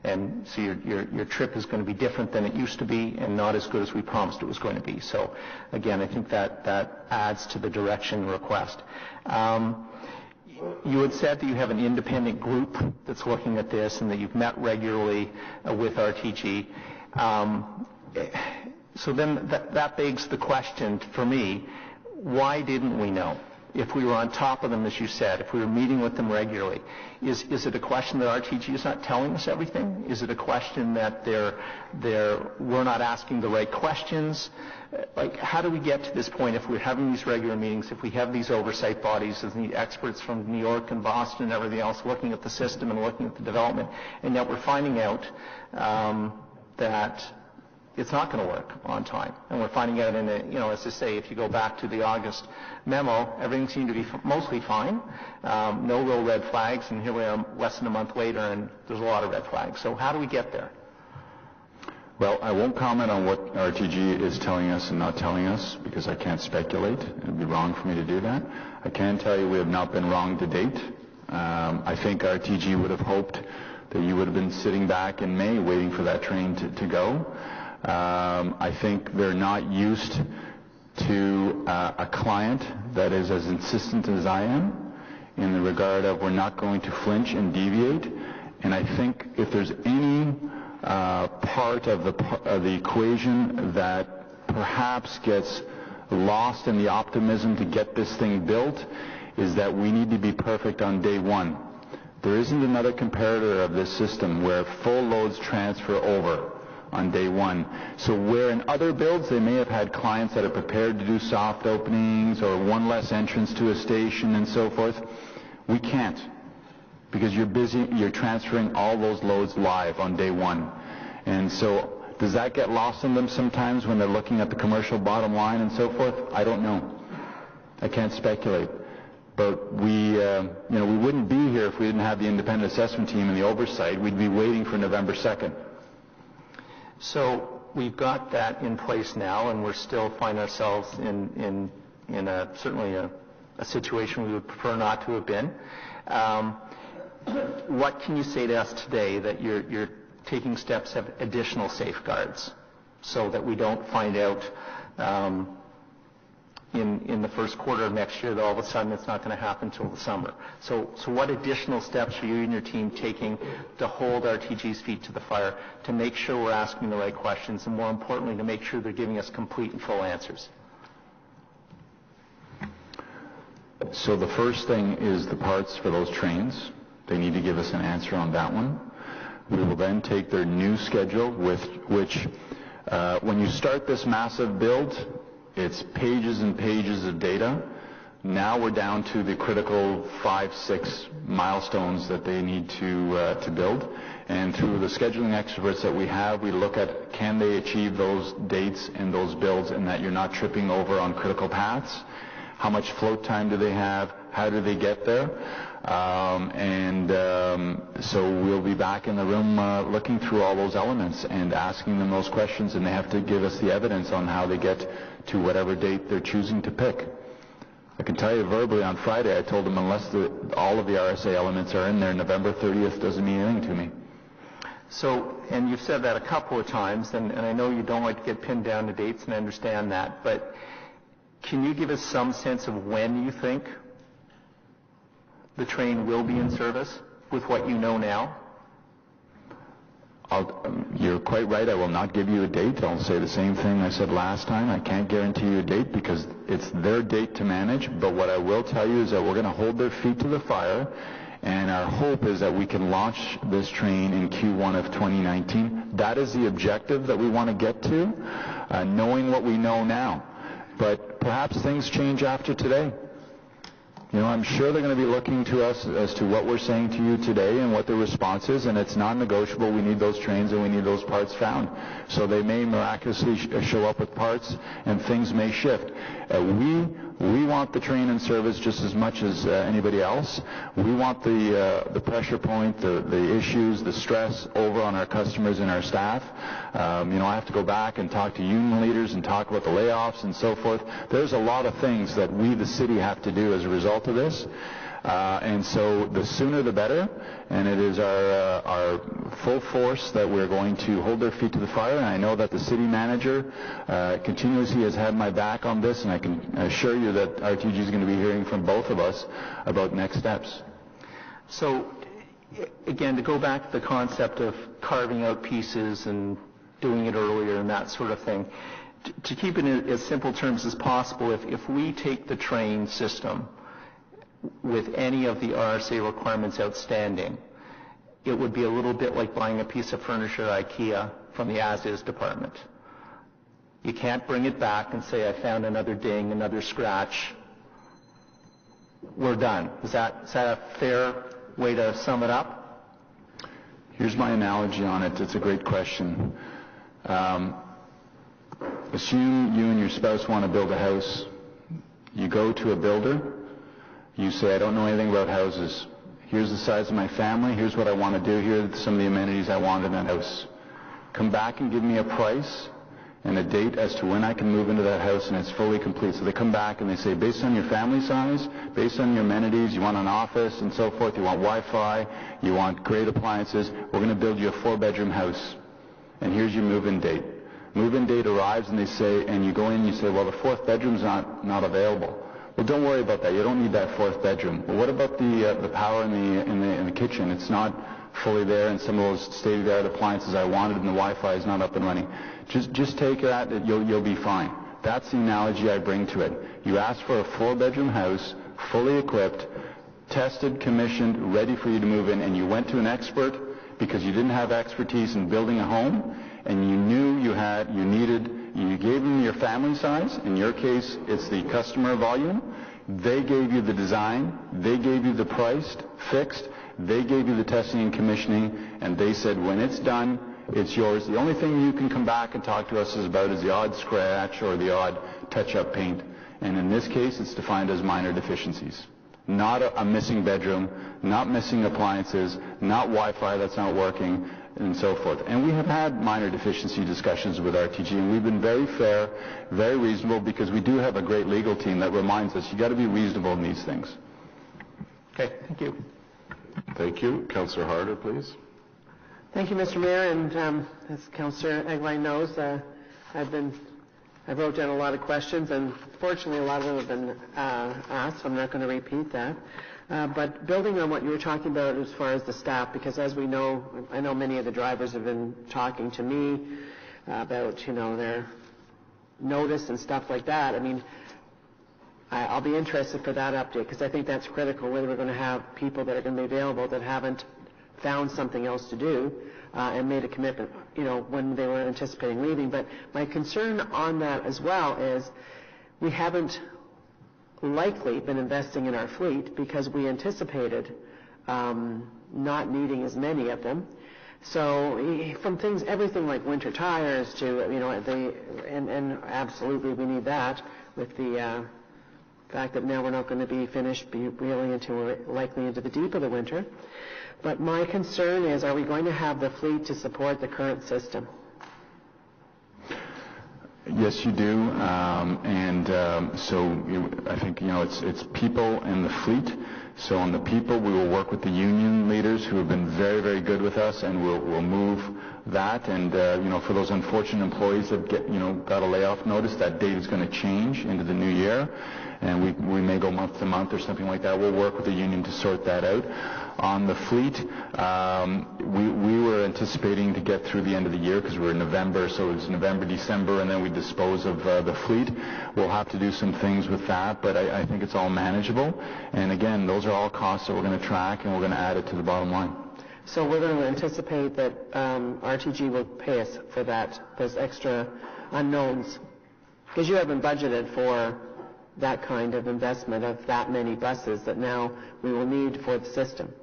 And so your trip is going to be different than it used to be and not as good as we promised it was going to be. So, again, I think that adds to the direction request. You had said that you have an independent group that's looking at this and that you've met regularly with RTG. So then that begs the question for me, why didn't we know? If we were on top of them, as you said, if we were meeting with them regularly, is it a question that RTG is not telling us everything? Is it a question that we're not asking the right questions? Like, how do we get to this point if we're having these regular meetings, if we have these oversight bodies, as the experts from New York and Boston and everything else looking at the system and looking at the development, and yet we're finding out that it's not going to work on time. And we're finding out as I say, if you go back to the August memo, everything seemed to be mostly fine. No real red flags, and here we are less than a month later, and there's a lot of red flags. So how do we get there? Well, I won't comment on what RTG is telling us and not telling us, because I can't speculate. It would be wrong for me to do that. I can tell you we have not been wrong to date. I think RTG would have hoped that you would have been sitting back in May waiting for that train to go. I think they're not used to a client that is as insistent as I am in the regard of we're not going to flinch and deviate. And I think if there's any part of the equation that perhaps gets lost in the optimism to get this thing built, is that we need to be perfect on day one. There isn't another comparator of this system where full loads transfer over on day one. So where in other builds they may have had clients that are prepared to do soft openings or one less entrance to a station and so forth, we can't, because you're busy, you're transferring all those loads live on day one. And so does that get lost in them sometimes when they're looking at the commercial bottom line and so forth? I don't know. I can't speculate. But we wouldn't be here if we didn't have the independent assessment team and the oversight. We'd be waiting for November 2nd. So we've got that in place now, and we're still find ourselves in certainly a situation we would prefer not to have been. What can you say to us today that you're taking steps of additional safeguards so that we don't find out in the first quarter of next year that all of a sudden it's not going to happen until the summer? So what additional steps are you and your team taking to hold RTG's feet to the fire, to make sure we're asking the right questions, and more importantly, to make sure they're giving us complete and full answers? So the first thing is the parts for those trains. They need to give us an answer on that one. We will then take their new schedule, with which when you start this massive build, it's pages and pages of data Now we're down to the critical 5-6 milestones that they need to build. And through the scheduling experts that we have, we look at can they achieve those dates and those builds, and that you're not tripping over on critical paths. How much float time do they have? How do they get there? So we'll be back in the room looking through all those elements and asking them those questions, and they have to give us the evidence on how they get to whatever date they're choosing to pick. I can tell you verbally on Friday, I told them unless all of the RSA elements are in there, November 30th doesn't mean anything to me. So, and you've said that a couple of times, and I know you don't like to get pinned down to dates, and I understand that, but can you give us some sense of when you think the train will be in service with what you know now? You're quite right. I will not give you a date. I'll say the same thing I said last time. I can't guarantee you a date because it's their date to manage. But what I will tell you is that we're going to hold their feet to the fire, and our hope is that we can launch this train in Q1 of 2019. That is the objective that we want to get to, knowing what we know now. But perhaps things change after today. You know, I'm sure they're going to be looking to us as to what we're saying to you today and what the response is, and it's non-negotiable. We need those trains and we need those parts found. So they may miraculously show up with parts, and things may shift. We want the train in service just as much as anybody else. We want the pressure point, the issues, the stress over on our customers and our staff. I have to go back and talk to union leaders and talk about the layoffs and so forth. There's a lot of things that we, the city, have to do as a result of this. And so the sooner the better, and it is our full force that we're going to hold their feet to the fire. And I know that the city manager continuously has had my back on this, and I can assure you that RTG is going to be hearing from both of us about next steps. So, again, to go back to the concept of carving out pieces and doing it earlier and that sort of thing, to keep it in as simple terms as possible, if we take the train system with any of the RSA requirements outstanding, it would be a little bit like buying a piece of furniture at IKEA from the as-is department. You can't bring it back and say, I found another ding, another scratch. We're done. Is that a fair way to sum it up? Here's my analogy on it. It's a great question. Assume you and your spouse want to build a house. You go to a builder. You say, I don't know anything about houses. Here's the size of my family. Here's what I want to do. Here are some of the amenities I want in that house. Come back and give me a price and a date as to when I can move into that house and it's fully complete. So they come back and they say, based on your family size, based on your amenities, you want an office and so forth, you want Wi-Fi, you want great appliances, we're going to build you a 4-bedroom house. And here's your move-in date. Move-in date arrives and they say, and you go in and you say, well, the 4th bedroom's not available. Well, don't worry about that. You don't need that 4th bedroom. Well, what about the power in the kitchen? It's not fully there, and some of those state-of-the-art appliances I wanted, and the Wi-Fi is not up and running. Just take that. You'll be fine. That's the analogy I bring to it. You ask for a 4-bedroom house, fully equipped, tested, commissioned, ready for you to move in, and you went to an expert because you didn't have expertise in building a home, and you knew you gave them your family size. In your case, it's the customer volume. They gave you the design. They gave you the price fixed. They gave you the testing and commissioning, and they said, when it's done, it's yours. The only thing you can come back and talk to us about is the odd scratch or the odd touch-up paint. And in this case, it's defined as minor deficiencies. Not a missing bedroom, not missing appliances, not Wi-Fi that's not working, and so forth. And we have had minor deficiency discussions with RTG, and we've been very fair, very reasonable, because we do have a great legal team that reminds us you got to be reasonable in these things. Okay, thank you. Thank you. Councillor Harder, please. Thank you, Mr. Mayor, and as Councillor Eggline knows, I wrote down a lot of questions, and fortunately a lot of them have been asked, so I'm not going to repeat that. But building on what you were talking about as far as the staff, because as we know, I know many of the drivers have been talking to me about, their notice and stuff like that. I mean, I'll be interested for that update, because I think that's critical, whether we're going to have people that are going to be available that haven't found something else to do and made a commitment, when they were anticipating leaving. But my concern on that as well is we haven't likely been investing in our fleet because we anticipated not needing as many of them. So from things, everything like winter tires to, and absolutely we need that with the fact that now we're not going to be finished really until likely into the deep of the winter. But my concern is, are we going to have the fleet to support the current system? Yes, you do, I think it's people and the fleet. So on the people, we will work with the union leaders who have been very, very good with us, and we'll move that. And for those unfortunate employees that got a layoff notice, that date is going to change into the new year, and we may go month to month or something like that. We'll work with the union to sort that out. On the fleet, we were anticipating to get through the end of the year because we're in November, so it's November, December, and then we dispose of the fleet. We'll have to do some things with that, but I think it's all manageable. And again, those are all costs that we're going to track, and we're going to add it to the bottom line. So we're going to anticipate that RTG will pay us for that, those extra unknowns, because you haven't budgeted for that kind of investment of that many buses that now we will need for the system.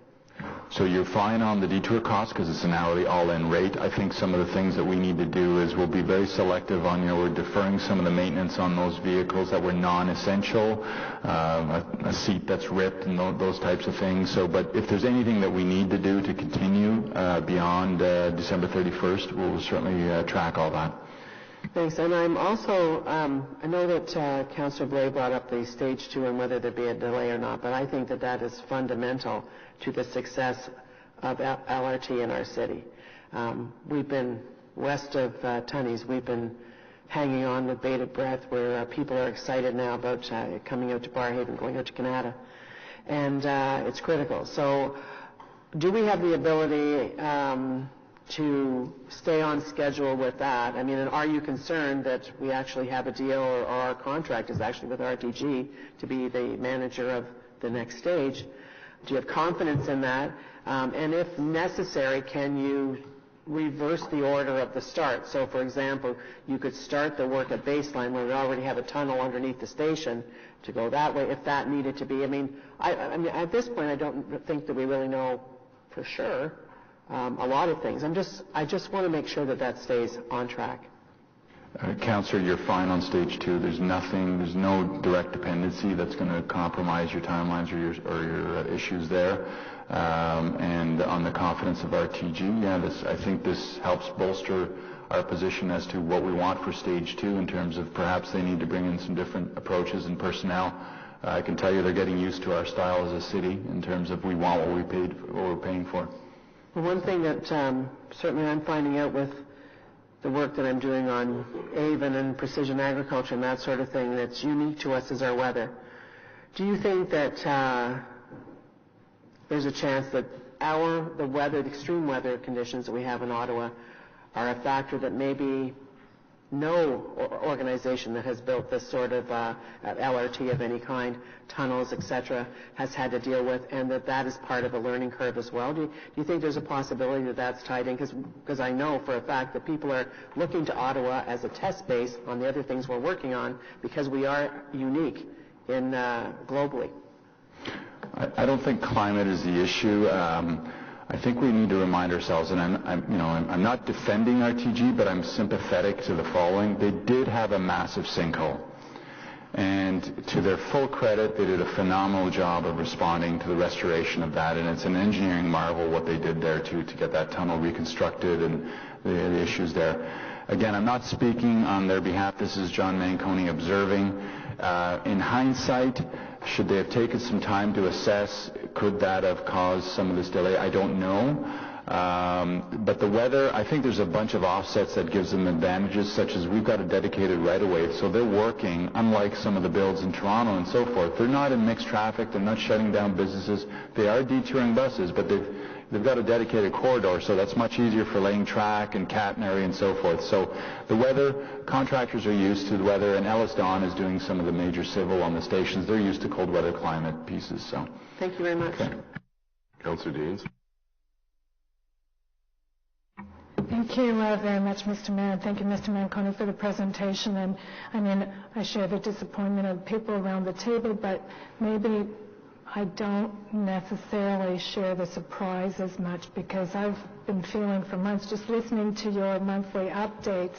So you're fine on the detour cost because it's an hourly all-in rate. I think some of the things that we need to do is we'll be very selective on, we're deferring some of the maintenance on those vehicles that were non-essential, a seat that's ripped and those types of things. So, but if there's anything that we need to do to continue beyond December 31st, we'll certainly track all that. Thanks. And I'm also, I know that Councillor Blais brought up the Stage 2 and whether there'd be a delay or not, but I think that that is fundamental to the success of LRT in our city. We've been, west of Tunney's, we've been hanging on with bated breath where people are excited now about coming out to Barrhaven, going out to Canada. And it's critical. So do we have the ability to stay on schedule with that? I mean, and are you concerned that we actually have a deal or our contract is actually with RTG to be the manager of the next stage? Do you have confidence in that? And if necessary, can you reverse the order of the start? So, for example, you could start the work at Baseline where we already have a tunnel underneath the station to go that way if that needed to be. I mean, at this point, I don't think that we really know for sure a lot of things. I just want to make sure that that stays on track. Councillor, you're fine on Stage 2. There's no direct dependency that's going to compromise your timelines or your issues there. And on the confidence of RTG, I think this helps bolster our position as to what we want for Stage 2 in terms of perhaps they need to bring in some different approaches and personnel. I can tell you they're getting used to our style as a city in terms of we want what we're paying for. Well, one thing that certainly I'm finding out with the work that I'm doing on AVEN and precision agriculture and that sort of thing that's unique to us is our weather. Do you think that there's a chance that the extreme weather conditions that we have in Ottawa are a factor that maybe no organization that has built this sort of LRT of any kind, tunnels, etc., has had to deal with, and that is part of a learning curve as well? Do you think there's a possibility that that's tied in? Because I know for a fact that people are looking to Ottawa as a test base on the other things we're working on because we are unique in globally. I don't think climate is the issue. I think we need to remind ourselves, and I'm not defending RTG, but I'm sympathetic to the following. They did have a massive sinkhole. And to their full credit, they did a phenomenal job of responding to the restoration of that. And it's an engineering marvel what they did there to get that tunnel reconstructed and the issues there. Again, I'm not speaking on their behalf. This is John Manconi observing. In hindsight, should they have taken some time to assess, could that have caused some of this delay? I don't know. But the weather, I think there's a bunch of offsets that gives them advantages, such as we've got a dedicated right-of-way. So they're working, unlike some of the builds in Toronto and so forth. They're not in mixed traffic. They're not shutting down businesses. They are detouring buses, but they've got a dedicated corridor, so that's much easier for laying track and catenary and so forth. So the weather, contractors are used to the weather, and Ellis Don is doing some of the major civil on the stations. They're used to cold weather climate pieces. So thank you very much. Okay. Councillor Deans. Thank you very much, Mr. Mayor, and thank you, Mr. Manconi, for the presentation. And I mean, I share the disappointment of people around the table, but maybe I don't necessarily share the surprise as much, because I've been feeling for months, just listening to your monthly updates,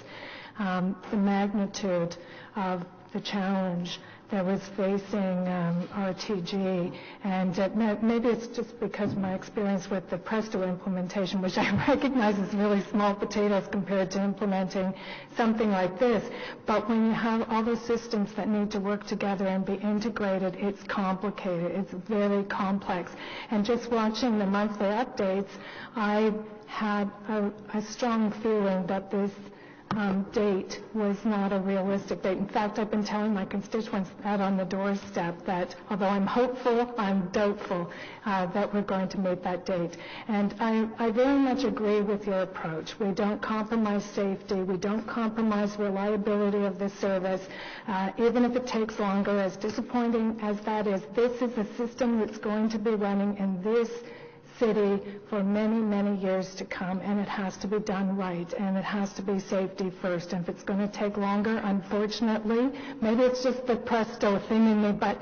the magnitude of the challenge that was facing RTG, and maybe it's just because of my experience with the Presto implementation, which I recognize is really small potatoes compared to implementing something like this. But when you have all those systems that need to work together and be integrated, it's complicated. It's very complex. And just watching the monthly updates, I had a strong feeling that this date was not a realistic date. In fact, I've been telling my constituents that on the doorstep, that although I'm hopeful, I'm doubtful that we're going to meet that date. And I very much agree with your approach. We don't compromise safety. We don't compromise reliability of the service. Even if it takes longer, as disappointing as that is, this is a system that's going to be running in this city for many, many years to come, and it has to be done right, and it has to be safety first. And if it's going to take longer, unfortunately, maybe it's just the Presto thing in me, but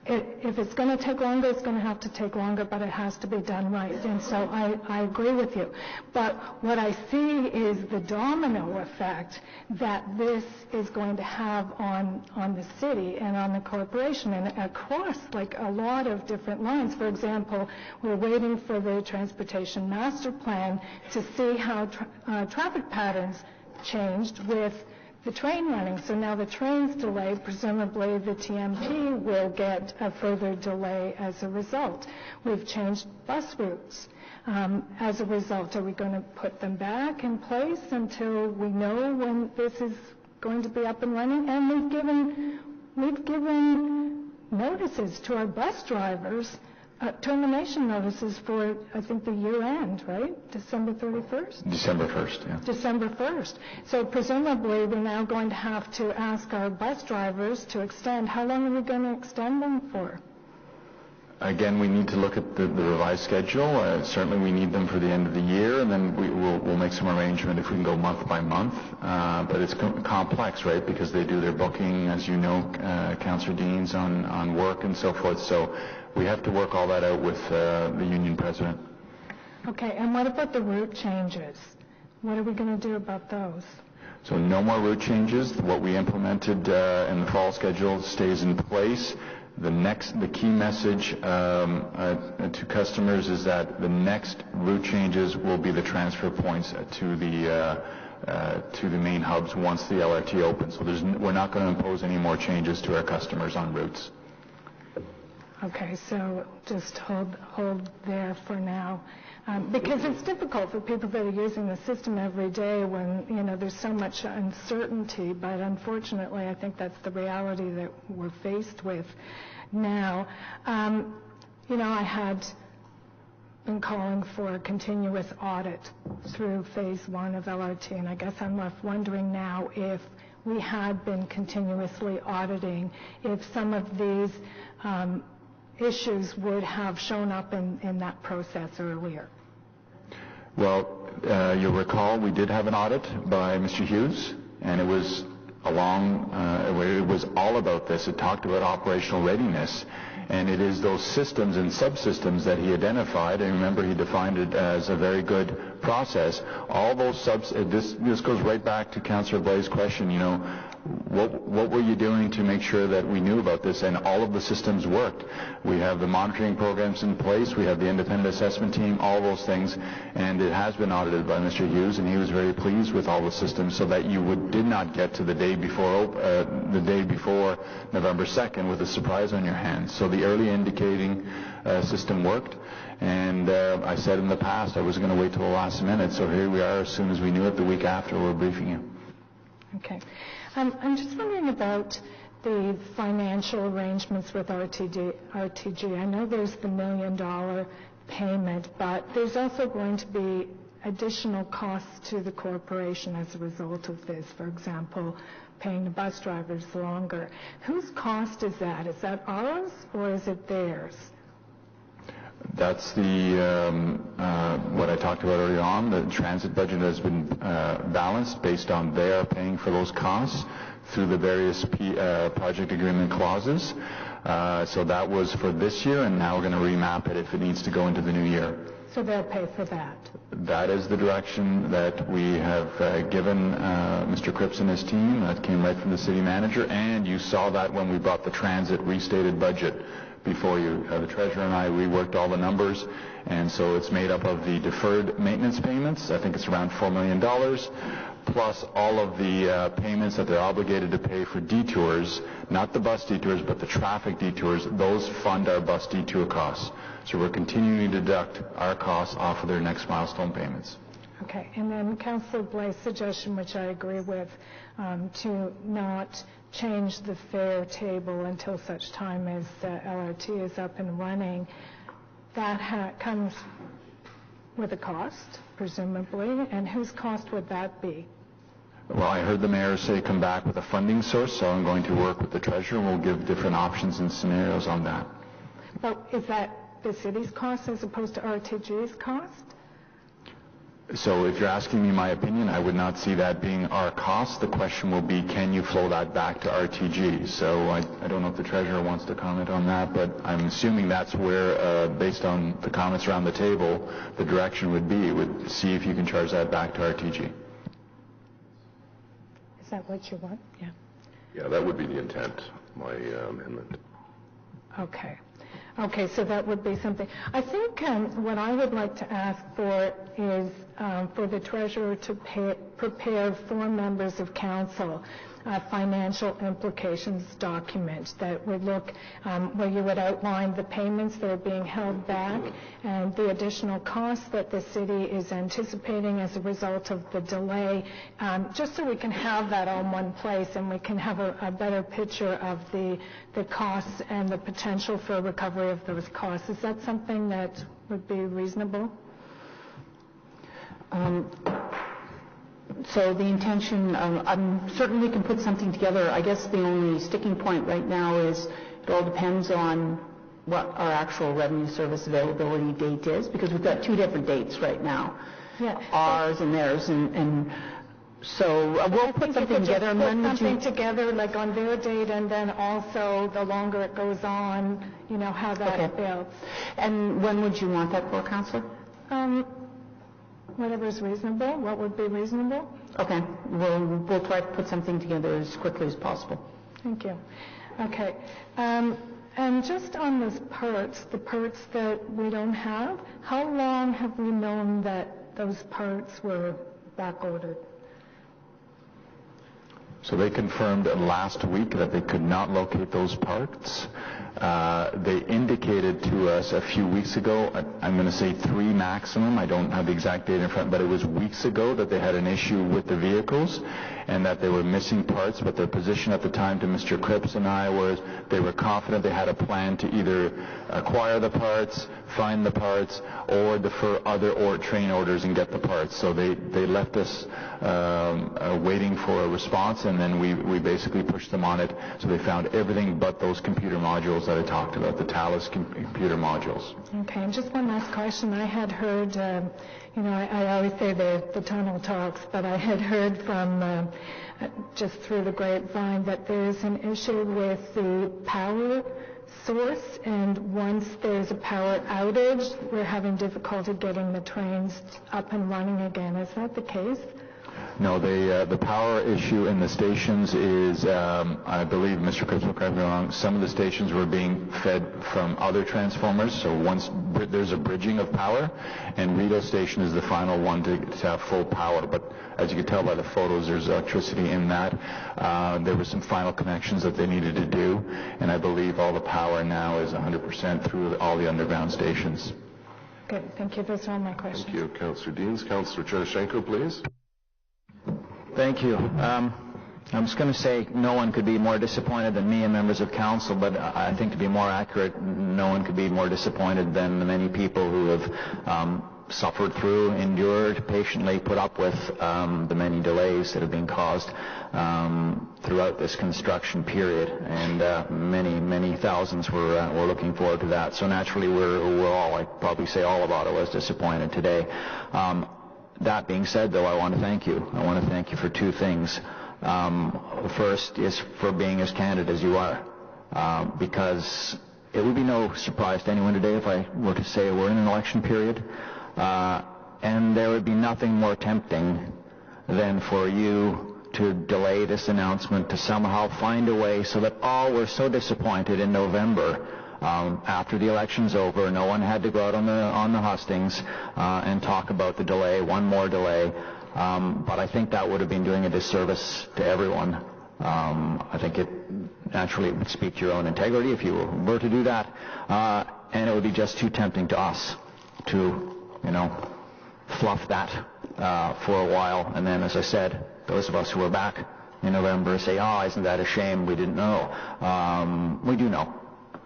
if it's going to take longer, it's going to have to take longer, but it has to be done right. And so I agree with you. But what I see is the domino effect that this is going to have on the city and on the corporation and across like a lot of different lines. For example, we're waiting for the transportation master plan to see how traffic patterns changed with the train running. So now the train's delayed, presumably the TMP will get a further delay as a result. We've changed bus routes as a result. Are we going to put them back in place until we know when this is going to be up and running? And we've given notices to our bus drivers, termination notices for, I think, the year end, right? December 31st? December 1st, yeah. December 1st. So presumably we're now going to have to ask our bus drivers to extend. How long are we going to extend them for? Again, we need to look at the revised schedule. Certainly we need them for the end of the year, and then we'll make some arrangement if we can go month by month. But it's complex, right, because they do their booking, as you know, Councillor Deans, on work and so forth. So we have to work all that out with the union president. Okay, and what about the route changes? What are we going to do about those? So no more route changes. What we implemented in the fall schedule stays in place. The key message to customers is that the next route changes will be the transfer points to the main hubs once the LRT opens. So we're not going to impose any more changes to our customers on routes. Okay, so just hold there for now. Because it's difficult for people that are using the system every day when, there's so much uncertainty, but unfortunately I think that's the reality that we're faced with now. I had been calling for a continuous audit through phase 1 of LRT, and I guess I'm left wondering now if we had been continuously auditing, if some of these issues would have shown up in that process earlier. Well, you'll recall we did have an audit by Mr. Hughes, and it was it was all about this. It talked about operational readiness, and it is those systems and subsystems that he identified, and remember he defined it as a very good process. All those this goes right back to Councillor Blais's question, what were you doing to make sure that we knew about this? And all of the systems worked. We have the monitoring programs in place. We have the independent assessment team, all those things. And it has been audited by Mr. Hughes, and he was very pleased with all the systems so that you did not get to the day before November 2nd with a surprise on your hands. So the early indicating system worked. And I said in the past I was going to wait till the last minute. So here we are. As soon as we knew it, the week after, we're briefing you. Okay. I'm just wondering about the financial arrangements with RTG. I know there's the $1 million payment, but there's also going to be additional costs to the corporation as a result of this. For example, paying the bus drivers longer. Whose cost is that? Is that ours or is it theirs? That's what I talked about earlier on. The transit budget has been balanced based on they are paying for those costs through the various project agreement clauses. So that was for this year, and now we're going to remap it if it needs to go into the new year. So they'll pay for that? That is the direction that we have given Mr. Cripps and his team. That came right from the city manager, and you saw that when we brought the transit restated budget before you. The treasurer and I reworked all the numbers, and so it's made up of the deferred maintenance payments. I think it's around $4 million, plus all of the payments that they're obligated to pay for detours, not the bus detours, but the traffic detours. Those fund our bus detour costs. So we're continuing to deduct our costs off of their next milestone payments. Okay, and then Councillor Blake's suggestion, which I agree with, to not change the fare table until such time as LRT is up and running, that comes with a cost, presumably, and whose cost would that be? Well, I heard the mayor say come back with a funding source, so I'm going to work with the treasurer, and we'll give different options and scenarios on that. But is that the city's cost as opposed to RTG's cost? So if you're asking me my opinion, I would not see that being our cost. The question will be, can you flow that back to RTG? So I don't know if the treasurer wants to comment on that, but I'm assuming that's where, based on the comments around the table, the direction would be, would see if you can charge that back to RTG. Is that what you want? Yeah. Yeah, that would be the intent, my amendment. Okay. Okay, so that would be something. I think what I would like to ask for is for the treasurer to prepare for members of council a financial implications document that would look where you would outline the payments that are being held back and the additional costs that the city is anticipating as a result of the delay, just so we can have that all in one place and we can have a better picture of the costs and the potential for recovery of those costs. Is that something that would be reasonable? So the intention, certainly we can put something together. I guess the only sticking point right now is it all depends on what our actual revenue service availability date is, because we've got two different dates right now, ours and theirs, and so we'll put something together. And when would you together, like on their date, and then also the longer it goes on, you know, how that builds. And when would you want that for, Councillor? Whatever is reasonable. What would be reasonable? Okay. We'll try to put something together as quickly as possible. Thank you. Okay. And just on those parts, the parts that we don't have, how long have we known that those parts were back-ordered? So they confirmed last week that they could not locate those parts. They indicated to us a few weeks ago, I'm going to say 3 maximum, I don't have the exact date in front, but it was weeks ago that they had an issue with the vehicles and that they were missing parts, but their position at the time to Mr. Cripps and I was they were confident they had a plan to either acquire the parts, find the parts, or defer other train orders and get the parts. So they left us waiting for a response, and then we basically pushed them on it. So they found everything but those computer modules that I talked about, the Talus computer modules. Okay, and just one last question. I had heard, I always say the tunnel talks, but I had heard from just through the grapevine that there's an issue with the power source, and once there's a power outage, we're having difficulty getting the trains up and running again. Is that the case? No, the power issue in the stations is, I believe, Mr. Cripps will correct me wrong, some of the stations were being fed from other transformers, so once there's a bridging of power, and Rideau Station is the final one to have full power, but as you can tell by the photos, there's electricity in that. There were some final connections that they needed to do, and I believe all the power now is 100% through all the underground stations. Good, thank you. Those are all my questions. Thank you, Councillor Deans. Councillor Cheryshenko, please. Thank you. I'm just going to say no one could be more disappointed than me and members of council, but I think to be more accurate, no one could be more disappointed than the many people who have suffered through, endured, patiently put up with the many delays that have been caused throughout this construction period, and many thousands were looking forward to that. So naturally, we're all, I'd probably say all of Ottawa, is disappointed today. That being said, though, I want to thank you. I want to thank you for two things. First is for being as candid as you are, because it would be no surprise to anyone today if I were to say we're in an election period, and there would be nothing more tempting than for you to delay this announcement, to somehow find a way so that all were so disappointed in November, after the election's over, no one had to go out on the hustings and talk about the delay, one more delay. But I think that would have been doing a disservice to everyone. I think it naturally would speak to your own integrity if you were to do that, and it would be just too tempting to us to, fluff that for a while, and then, as I said, those of us who were back in November say, "Oh, isn't that a shame? We didn't know." We do know,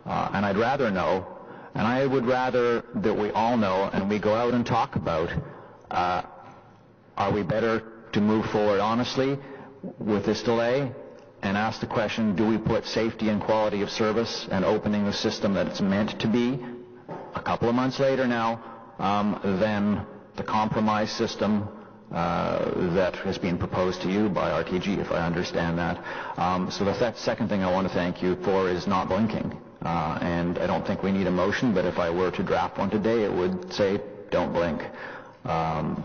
and I'd rather know, and I would rather that we all know, and we go out and talk about. Are we better to move forward honestly with this delay and ask the question, do we put safety and quality of service and opening the system that it's meant to be a couple of months later now than the compromise system that has been proposed to you by RTG, if I understand that. So the second thing I want to thank you for is not blinking. And I don't think we need a motion, but if I were to draft one today, it would say, don't blink.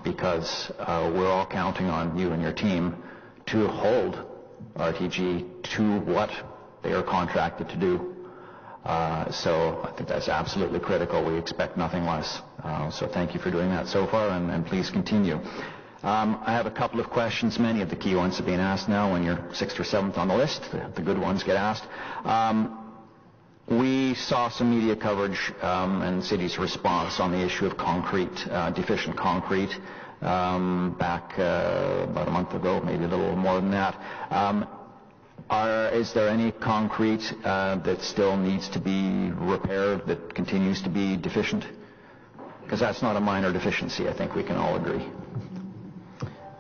Because we're all counting on you and your team to hold RTG to what they are contracted to do. So I think that's absolutely critical. We expect nothing less. So thank you for doing that so far, and please continue. I have a couple of questions. Many of the key ones have been asked now. When you're 6th or 7th on the list, the good ones get asked. We saw some media coverage and the city's response on the issue of concrete, deficient concrete, back about a month ago, maybe a little more than that. Is there any concrete that still needs to be repaired, that continues to be deficient? Because that's not a minor deficiency, I think we can all agree.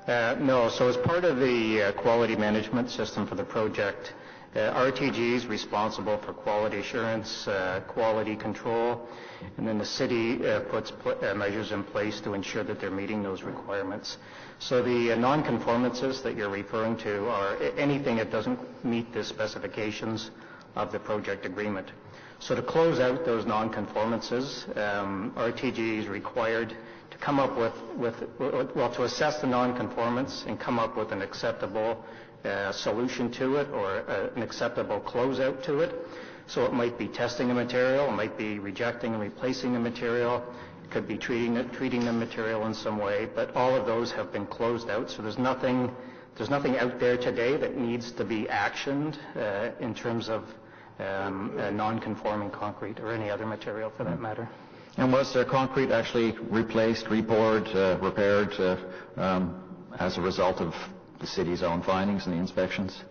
No, so as part of the quality management system for the project, RTG is responsible for quality assurance, quality control, and then the city puts measures in place to ensure that they're meeting those requirements. So the non-conformances that you're referring to are anything that doesn't meet the specifications of the project agreement. So to close out those non-conformances, RTG is required to come up to assess the non-conformance and come up with an acceptable solution to it, or an acceptable closeout to it. So it might be testing a material, it might be rejecting and replacing the material, it could be treating the material in some way, but all of those have been closed out. So there's nothing out there today that needs to be actioned in terms of non-conforming concrete or any other material for that matter. And was there concrete actually replaced, repoured, repaired as a result of the city's own findings and the inspections?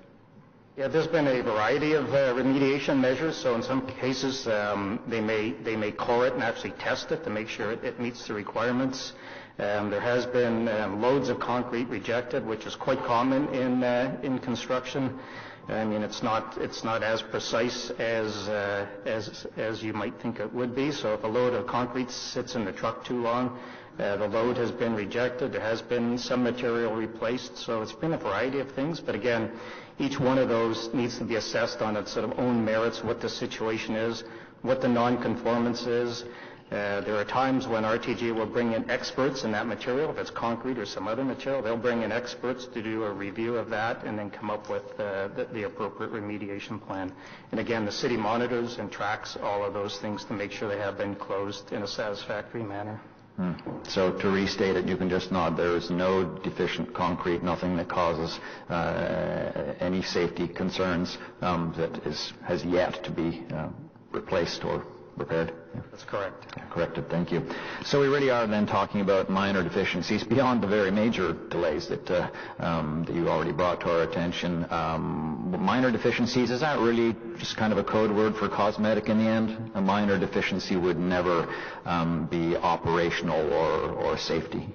Yeah, there's been a variety of remediation measures. So in some cases, they may core it and actually test it to make sure it meets the requirements. There has been loads of concrete rejected, which is quite common in construction. I mean, it's not as precise as you might think it would be. So if a load of concrete sits in the truck too long, the load has been rejected. There has been some material replaced. So it's been a variety of things. But again, each one of those needs to be assessed on its sort of own merits, what the situation is, what the non-conformance is. There are times when RTG will bring in experts in that material. If it's concrete or some other material, they'll bring in experts to do a review of that and then come up with the appropriate remediation plan. And again, the city monitors and tracks all of those things to make sure they have been closed in a satisfactory manner. So to restate it, you can just nod. There is no deficient concrete, nothing that causes any safety concerns that has yet to be replaced or repaired? That's correct. Corrected, thank you. So we really are then talking about minor deficiencies beyond the very major delays that you already brought to our attention. Minor deficiencies, is that really just kind of a code word for cosmetic in the end? A minor deficiency would never be operational or safety.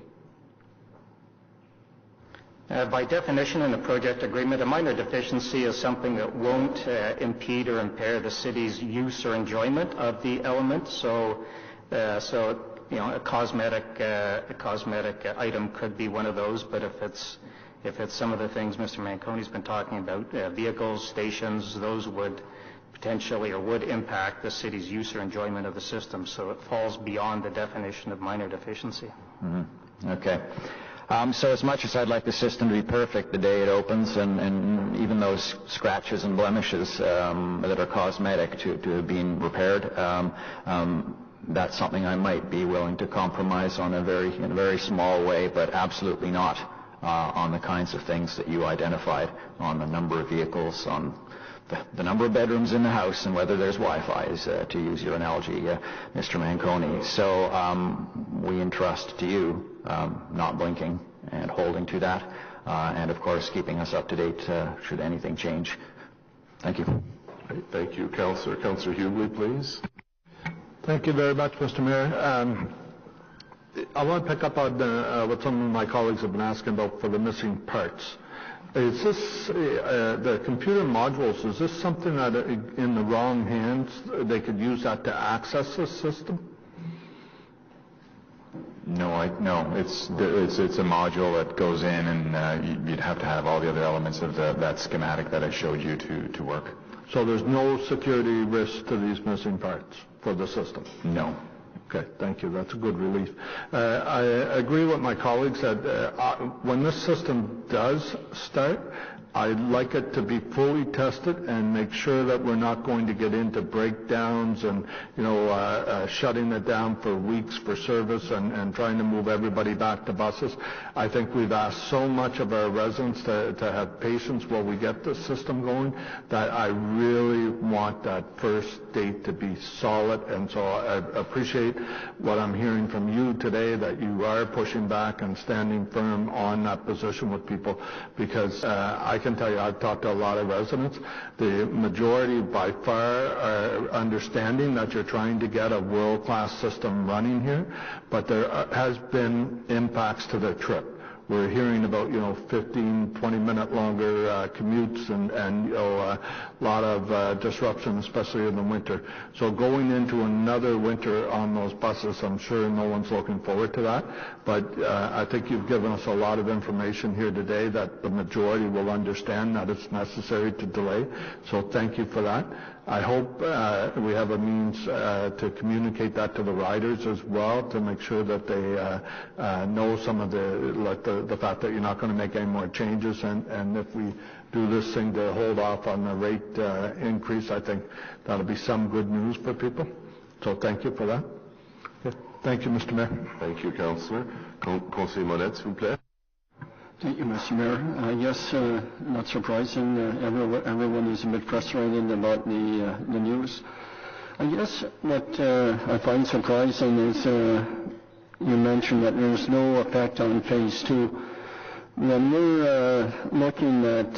By definition in the project agreement, a minor deficiency is something that won't impede or impair the city's use or enjoyment of the element. So a cosmetic item could be one of those. But if it's some of the things Mr. Manconi's been talking about, vehicles, stations, those would potentially or would impact the city's use or enjoyment of the system. So it falls beyond the definition of minor deficiency. Mm-hmm. Okay. So as much as I'd like the system to be perfect the day it opens, and even those scratches and blemishes that are cosmetic to have been repaired, that's something I might be willing to compromise on in a very small way, but absolutely not on the kinds of things that you identified, on the number of vehicles, on the number of bedrooms in the house, and whether there's Wi-Fi, to use your analogy, Mr. Manconi. So we entrust to you not blinking and holding to that, and of course keeping us up to date should anything change. Thank you. Right, thank you, Councillor. Councillor Hughley, please. Thank you very much, Mr. Mayor. I want to pick up on what some of my colleagues have been asking about for the missing parts. Is this, the computer modules, is this something that in the wrong hands, they could use that to access the system? No, it's a module that goes in, and you'd have to have all the other elements of that schematic that I showed you to work. So there's no security risk to these missing parts for the system? No. Okay, thank you. That's a good relief. I agree with my colleagues that when this system does start, I'd like it to be fully tested and make sure that we're not going to get into breakdowns and, shutting it down for weeks for service and trying to move everybody back to buses. I think we've asked so much of our residents to have patience while we get the system going that I really want that first date to be solid. And so I appreciate what I'm hearing from you today, that you are pushing back and standing firm on that position with people, because I can tell you, I've talked to a lot of residents. The majority by far are understanding that you're trying to get a world-class system running here, but there has been impacts to their trip. We're hearing about, 15, 20-minute longer commutes and a lot of disruption, especially in the winter. So going into another winter on those buses, I'm sure no one's looking forward to that. But I think you've given us a lot of information here today that the majority will understand that it's necessary to delay. So thank you for that. I hope we have a means to communicate that to the riders as well, to make sure that they know some of the fact that you're not going to make any more changes, and if we do this thing to hold off on the rate increase, I think that'll be some good news for people. So thank you for that. Okay. Thank you, Mr. Mayor. Thank you, Councillor. Conseiller Monette, s'il vous plaît. Thank you, Mr. Mayor. Yes, not surprising. Everyone is a bit frustrated about the news. I guess what I find surprising is you mentioned that there's no effect on Phase 2. When we're looking at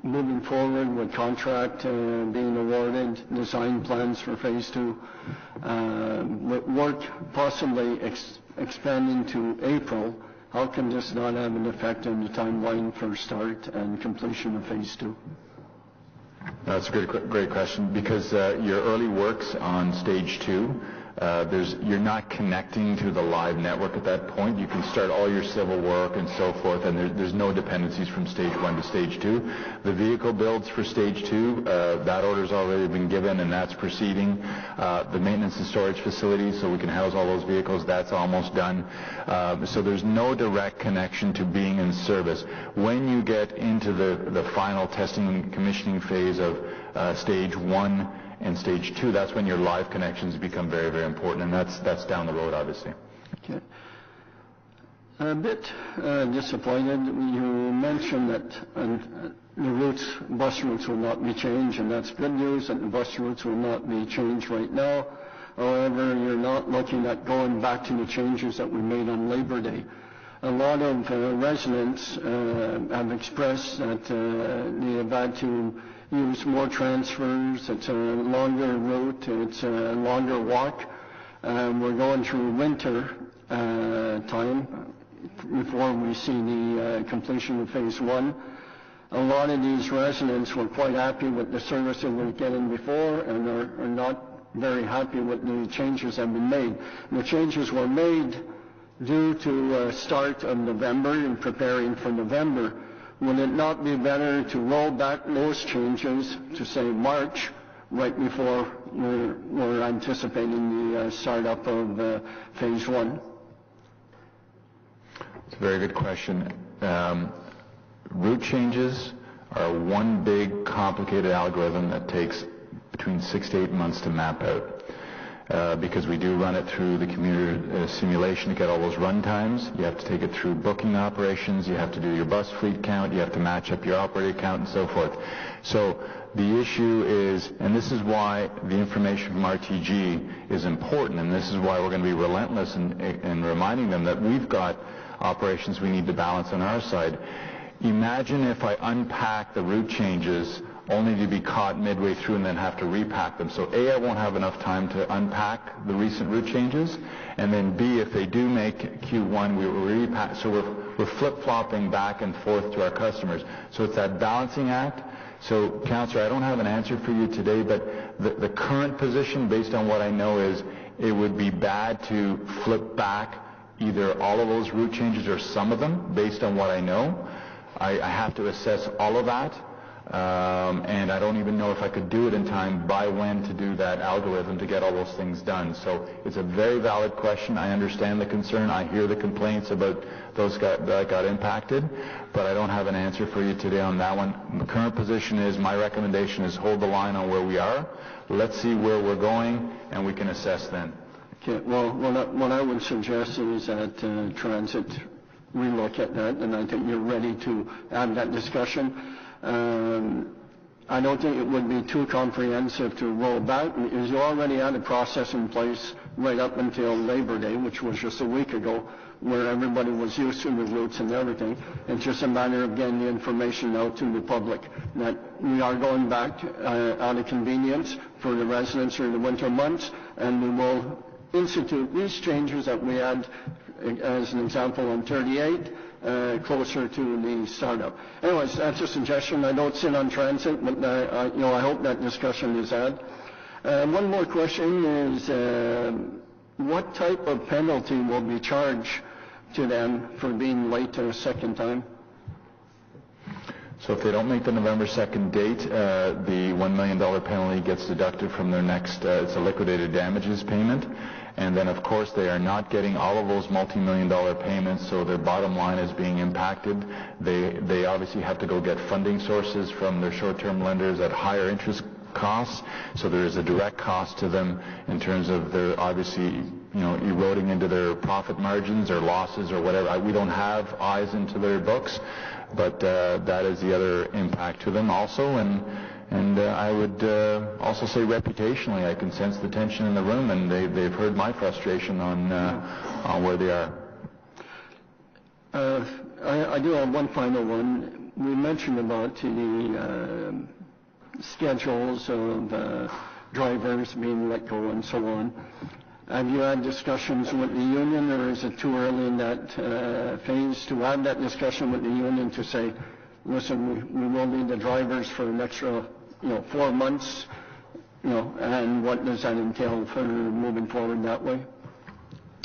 moving forward with contract being awarded, design plans for Phase 2, with work possibly expanding to April, how can this not have an effect on the timeline for start and completion of Phase 2? That's a great question, because your early works on Stage 2, you're not connecting to the live network at that point. You can start all your civil work and so forth, and there's no dependencies from Stage 1 to Stage 2. The vehicle builds for Stage 2, that order's already been given, and that's proceeding. The maintenance and storage facilities, so we can house all those vehicles, that's almost done. So there's no direct connection to being in service. When you get into the final testing and commissioning phase of Stage 1 and Stage 2, that's when your live connections become very, very important, and that's down the road, obviously. Okay. A bit disappointed. You mentioned that bus routes will not be changed, and that's good news that the bus routes will not be changed right now. However, you're not looking at going back to the changes that we made on Labor Day. A lot of residents have expressed that they have had to use more transfers. It's a longer route. It's a longer walk. We're going through winter time before we see the completion of Phase 1. A lot of these residents were quite happy with the service they were getting before and are not very happy with the changes that have been made. The changes were made due to start of November and preparing for November. Would it not be better to roll back those changes to, say, March, right before we're anticipating the startup of Phase 1? It's a very good question. Route changes are one big, complicated algorithm that takes between 6 to 8 months to map out. Because we do run it through the commuter simulation to get all those run times. You have to take it through booking operations, you have to do your bus fleet count, you have to match up your operator count and so forth. So the issue is, and this is why the information from RTG is important, and this is why we're going to be relentless in reminding them that we've got operations we need to balance on our side. Imagine if I unpack the route changes only to be caught midway through and then have to repack them. So A, I won't have enough time to unpack the recent route changes, and then B, if they do make Q1, we will repack. So we're flip-flopping back and forth to our customers. So it's that balancing act. So, Councillor, I don't have an answer for you today, but the current position, based on what I know, is it would be bad to flip back either all of those route changes or some of them, based on what I know. I have to assess all of that. And I don't even know if I could do it in time by when to do that algorithm to get all those things done. So it's a very valid question. I understand the concern. I hear the complaints about those that got impacted, but I don't have an answer for you today on that one. The current position is, my recommendation is hold the line on where we are. Let's see where we're going, and we can assess then. Okay, well, what I would suggest is that Transit relook at that, and I think you're ready to have that discussion. I don't think it would be too comprehensive to roll back, because you already had a process in place right up until Labor Day, which was just a week ago, where everybody was used to the routes and everything. It's just a matter of getting the information out to the public that we are going back out of convenience for the residents during the winter months, and we will institute these changes that we had, as an example, on 38, closer to the startup. Anyways, that's a suggestion. I don't sit on Transit, but I hope that discussion is had. One more question is, what type of penalty will be charged to them for being late a second time? So if they don't make the November 2nd date, the $1 million penalty gets deducted from their next, it's a liquidated damages payment. And then, of course, they are not getting all of those multi-million-dollar payments, so their bottom line is being impacted. They obviously have to go get funding sources from their short-term lenders at higher interest costs, so there is a direct cost to them in terms of their, obviously, eroding into their profit margins or losses or whatever. We don't have eyes into their books, but that is the other impact to them also. And I would also say reputationally, I can sense the tension in the room, and they've heard my frustration on where they are. I do have one final one. We mentioned about the schedules of drivers being let go and so on. Have you had discussions with the union, or is it too early in that phase to have that discussion with the union to say, listen, we will need the drivers for an extra 4 months, and what does that entail for moving forward that way?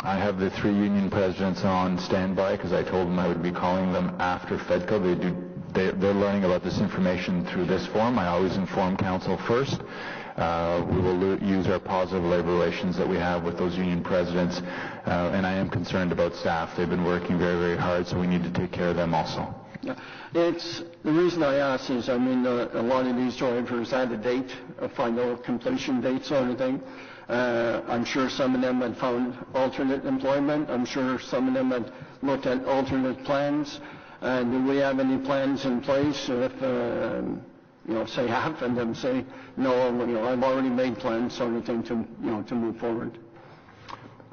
I have the 3 union presidents on standby because I told them I would be calling them after FEDCO. They're learning about this information through this forum. I always inform council first. We will use our positive labor relations that we have with those union presidents, and I am concerned about staff. They've been working very, very hard, so we need to take care of them also. Yeah. It's the reason I ask is, a lot of these drivers had a date, a final completion date sort of thing. I'm sure some of them had found alternate employment. I'm sure some of them had looked at alternate plans. Do we have any plans in place if, say half of them say, no, I've already made plans sort of thing to move forward?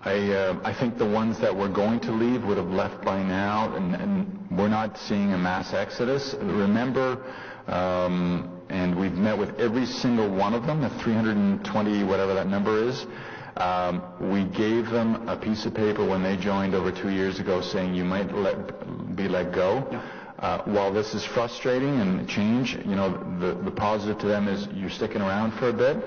I think the ones that were going to leave would have left by now, and we're not seeing a mass exodus. Remember, and we've met with every single one of them, the 320, whatever that number is. We gave them a piece of paper when they joined over 2 years ago saying you might be let go. While this is frustrating and change, the positive to them is you're sticking around for a bit.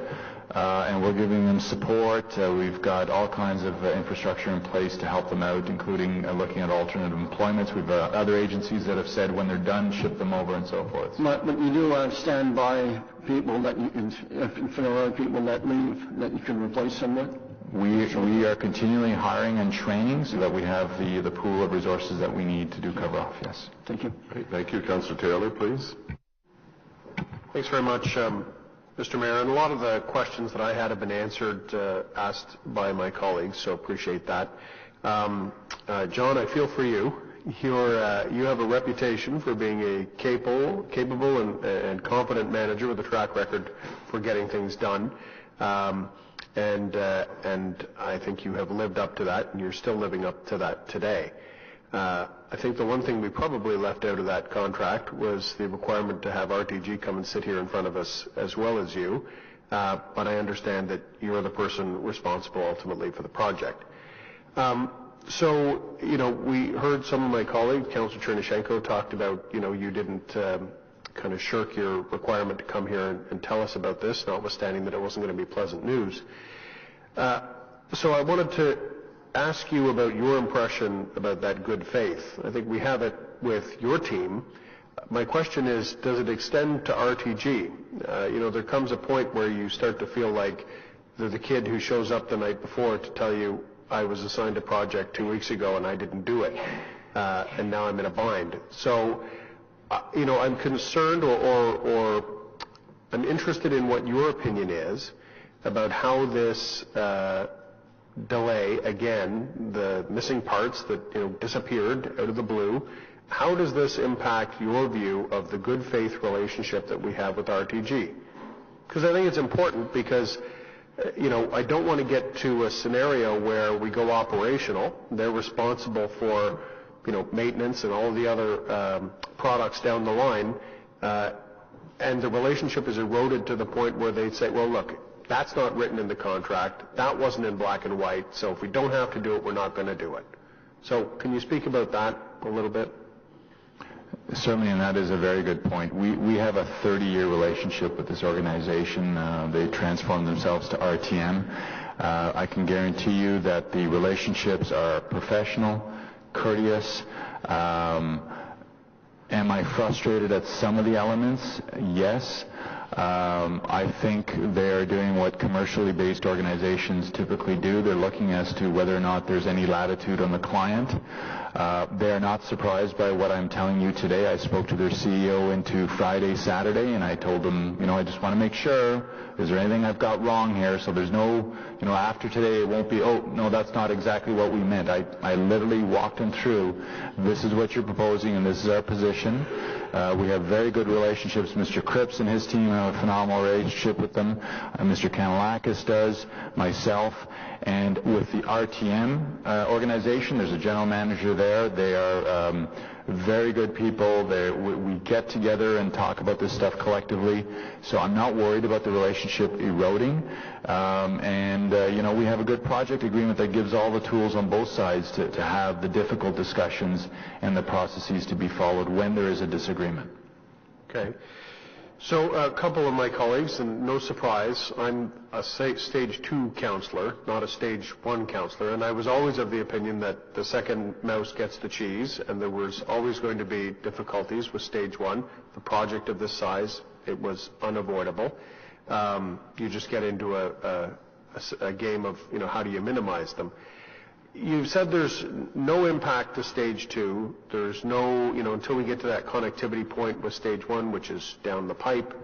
And we're giving them support. We've got all kinds of infrastructure in place to help them out, including looking at alternative employments. We've other agencies that have said when they're done, ship them over and so forth. But you do stand by people that you can, if there are people that leave, that you can replace them with? We are continually hiring and training so that we have the pool of resources that we need to do cover off, yes. Thank you. Great. Thank you. Councillor Taylor, please. Thanks very much, Mr. Mayor. And a lot of the questions that I had have been answered, asked by my colleagues, so appreciate that. John, I feel for you. You have a reputation for being a capable and competent manager with a track record for getting things done. And I think you have lived up to that, and you're still living up to that today. I think the one thing we probably left out of that contract was the requirement to have RTG come and sit here in front of us as well as you. But I understand that you're the person responsible ultimately for the project. So, we heard some of my colleagues, Councillor Chernyshenko, talked about, you didn't kind of shirk your requirement to come here and tell us about this, notwithstanding that it wasn't going to be pleasant news. So I wanted to ask you about your impression about that good faith. I think we have it with your team. My question is, does it extend to RTG? There comes a point where you start to feel like they're the kid who shows up the night before to tell you, I was assigned a project 2 weeks ago and I didn't do it, and now I'm in a bind. So, I'm concerned or I'm interested in what your opinion is about how this delay, again, the missing parts that disappeared out of the blue, how does this impact your view of the good faith relationship that we have with RTG? Because I think it's important because, I don't want to get to a scenario where we go operational. They're responsible for, maintenance and all the other products down the line, and the relationship is eroded to the point where they'd say, well, look, that's not written in the contract. That wasn't in black and white. So if we don't have to do it, we're not going to do it. So can you speak about that a little bit? Certainly, and that is a very good point. We have a 30-year relationship with this organization. They transformed themselves to RTM. I can guarantee you that the relationships are professional, courteous. Am I frustrated at some of the elements? Yes. I think they are doing what commercially based organizations typically do. They're looking as to whether or not there's any latitude on the client. They are not surprised by what I'm telling you today. I spoke to their CEO into Friday, Saturday, and I told them, I just want to make sure, is there anything I've got wrong here? So there's no, after today it won't be, oh, no, that's not exactly what we meant. I literally walked them through, this is what you're proposing and this is our position. We have very good relationships. Mr. Cripps and his team have a phenomenal relationship with them. Mr. Kanalakis does, myself, and with the RTM organization, there's a general manager there. They are very good people. We get together and talk about this stuff collectively. So I'm not worried about the relationship eroding. We have a good project agreement that gives all the tools on both sides to have the difficult discussions and the processes to be followed when there is a disagreement. Okay. So a couple of my colleagues, and no surprise, I'm a stage 2 councillor, not a stage 1 councillor, and I was always of the opinion that the second mouse gets the cheese, and there was always going to be difficulties with stage 1. The project of this size, it was unavoidable. You just get into a game of, how do you minimize them? You've said there's no impact to stage 2. There's no, until we get to that connectivity point with stage 1, which is down the pipe,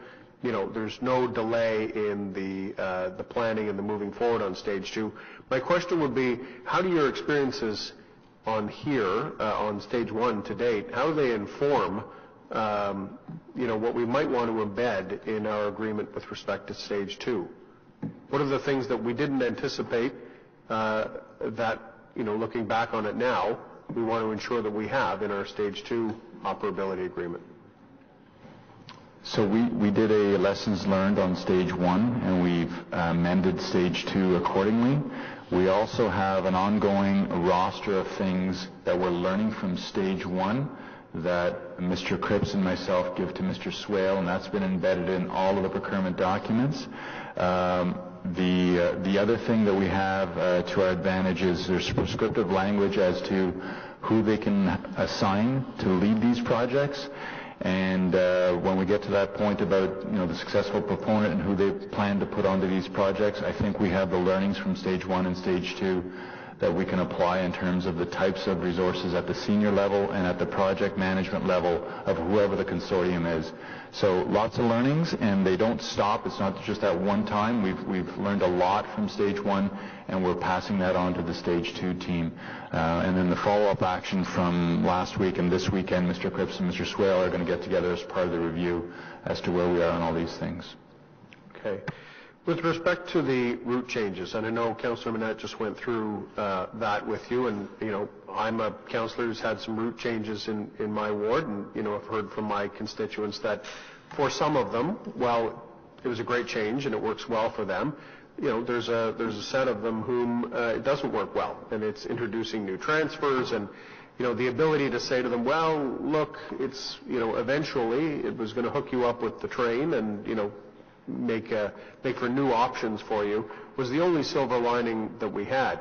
there's no delay in the planning and the moving forward on stage 2. My question would be, how do your experiences on here, on stage 1 to date, how do they inform, what we might want to embed in our agreement with respect to stage 2? What are the things that we didn't anticipate that, looking back on it now, we want to ensure that we have in our stage 2 operability agreement? So we did a lessons learned on stage 1, and we've amended stage 2 accordingly. We also have an ongoing roster of things that we're learning from stage 1 that Mr. Cripps and myself give to Mr. Swale, and that's been embedded in all of the procurement documents. The other thing that we have to our advantage is there's prescriptive language as to who they can assign to lead these projects. And when we get to that point about the successful proponent and who they plan to put onto these projects, I think we have the learnings from stage 1 and stage 2 that we can apply in terms of the types of resources at the senior level and at the project management level of whoever the consortium is. So lots of learnings, and they don't stop. It's not just at one time. We've learned a lot from stage 1, and we're passing that on to the stage 2 team. And then the follow-up action from last week and this weekend, Mr. Cripps and Mr. Swale are going to get together as part of the review as to where we are on all these things. Okay. With respect to the route changes, and I know Councillor Manette just went through that with you, and I'm a councillor who's had some route changes in my ward, and I've heard from my constituents that for some of them, while it was a great change and it works well for them, there's a set of them whom it doesn't work well, and it's introducing new transfers, and the ability to say to them, well, look, it's eventually it was going to hook you up with the train, and make for new options for you, was the only silver lining that we had.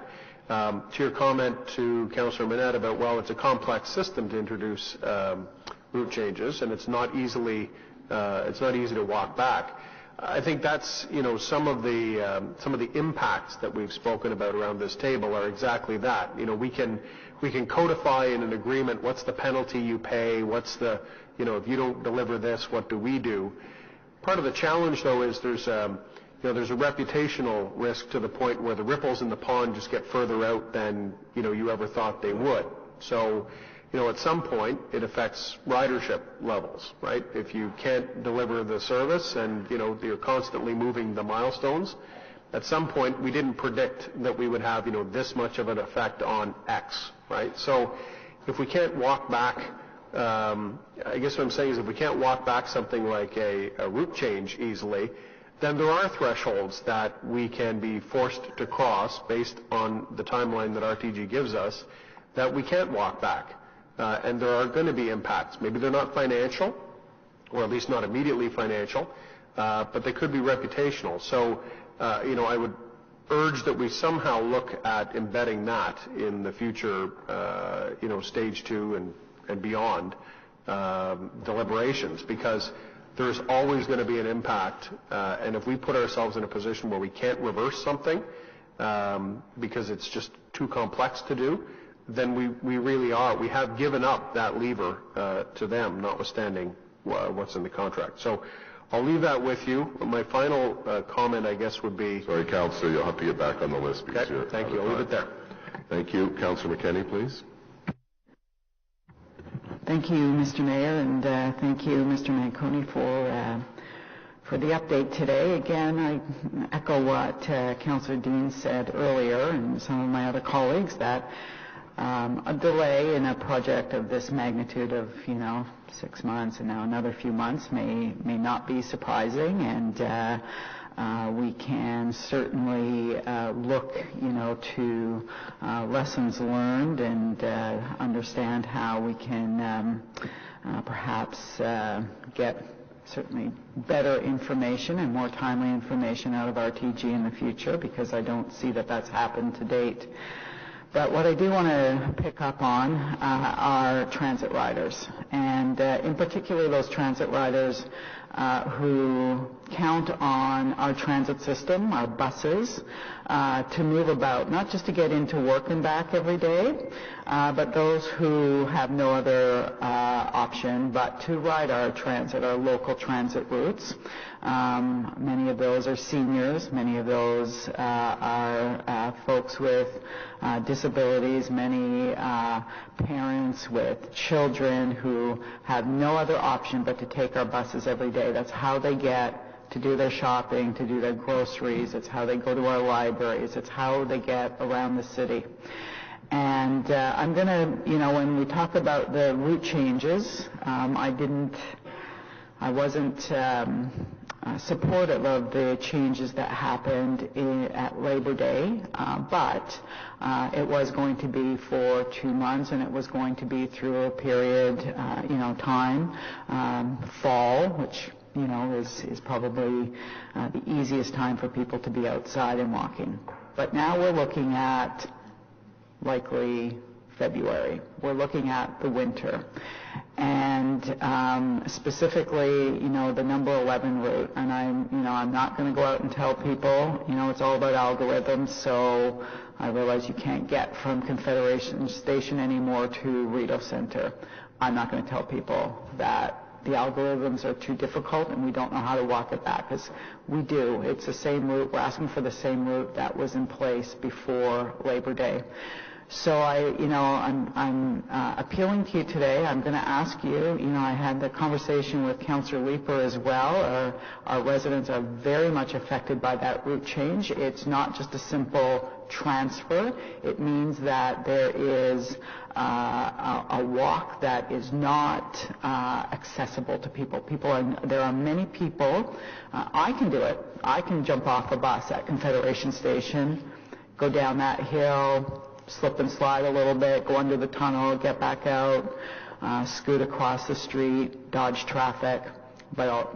To your comment to Councillor Manette about, well, it's a complex system to introduce route changes, and it's not easy to walk back. I think that's some of the impacts that we've spoken about around this table are exactly that. We can codify in an agreement what's the penalty you pay, what's the if you don't deliver this, what do we do? Part of the challenge, though, is there's a reputational risk to the point where the ripples in the pond just get further out than you ever thought they would. So, at some point, it affects ridership levels, right? If you can't deliver the service and you're constantly moving the milestones, at some point we didn't predict that we would have this much of an effect on X, right? So, if we can't walk back. I guess what I'm saying is if we can't walk back something like a route change easily, then there are thresholds that we can be forced to cross based on the timeline that RTG gives us that we can't walk back. And there are going to be impacts. Maybe they're not financial, or at least not immediately financial, but they could be reputational. So, I would urge that we somehow look at embedding that in the future, stage 2 and beyond deliberations, because there's always going to be an impact, and if we put ourselves in a position where we can't reverse something because it's just too complex to do, then we have given up that lever to them, notwithstanding what's in the contract. So I'll leave that with you. My final comment, I guess, would be... Sorry, Councillor, you'll have to get back on the list. Okay, thank you. I'll leave it there. Thank you. Councillor McKenney, please. Thank you, Mr. Mayor, and thank you, Mr. Manconi, for the update today. Again, I echo what Councillor Dean said earlier, and some of my other colleagues, that a delay in a project of this magnitude of 6 months and now another few months may not be surprising, and we can certainly look, to lessons learned and understand how we can perhaps get certainly better information and more timely information out of RTG in the future, because I don't see that that's happened to date. But what I do want to pick up on are transit riders, and in particular those transit riders who count on our transit system, our buses, to move about, not just to get into work and back every day, but those who have no other option but to ride our transit, our local transit routes. Many of those are seniors, many of those are folks with disabilities, many parents with children who have no other option but to take our buses every day. That's how they get to do their shopping, to do their groceries. It's how they go to our libraries. It's how they get around the city. And I'm going to, when we talk about the route changes, I wasn't supportive of the changes that happened at Labor Day, but it was going to be for 2 months, and it was going to be through a period, time, fall, which is probably the easiest time for people to be outside and walking. But now we're looking at likely February. We're looking at the winter. And specifically, the number 11 route. And I'm not going to go out and tell people, it's all about algorithms, so I realize you can't get from Confederation Station anymore to Rideau Centre. I'm not going to tell people that the algorithms are too difficult and we don't know how to walk it back, because we do. It's the same route. We're asking for the same route that was in place before Labor Day. So I'm appealing to you today. I'm going to ask you, I had the conversation with Councillor Leeper as well. Our residents are very much affected by that route change. It's not just a simple transfer. It means that there is a walk that is not accessible to people. There are many people. I can do it. I can jump off a bus at Confederation Station, go down that hill, slip and slide a little bit, go under the tunnel, get back out, scoot across the street, dodge traffic. But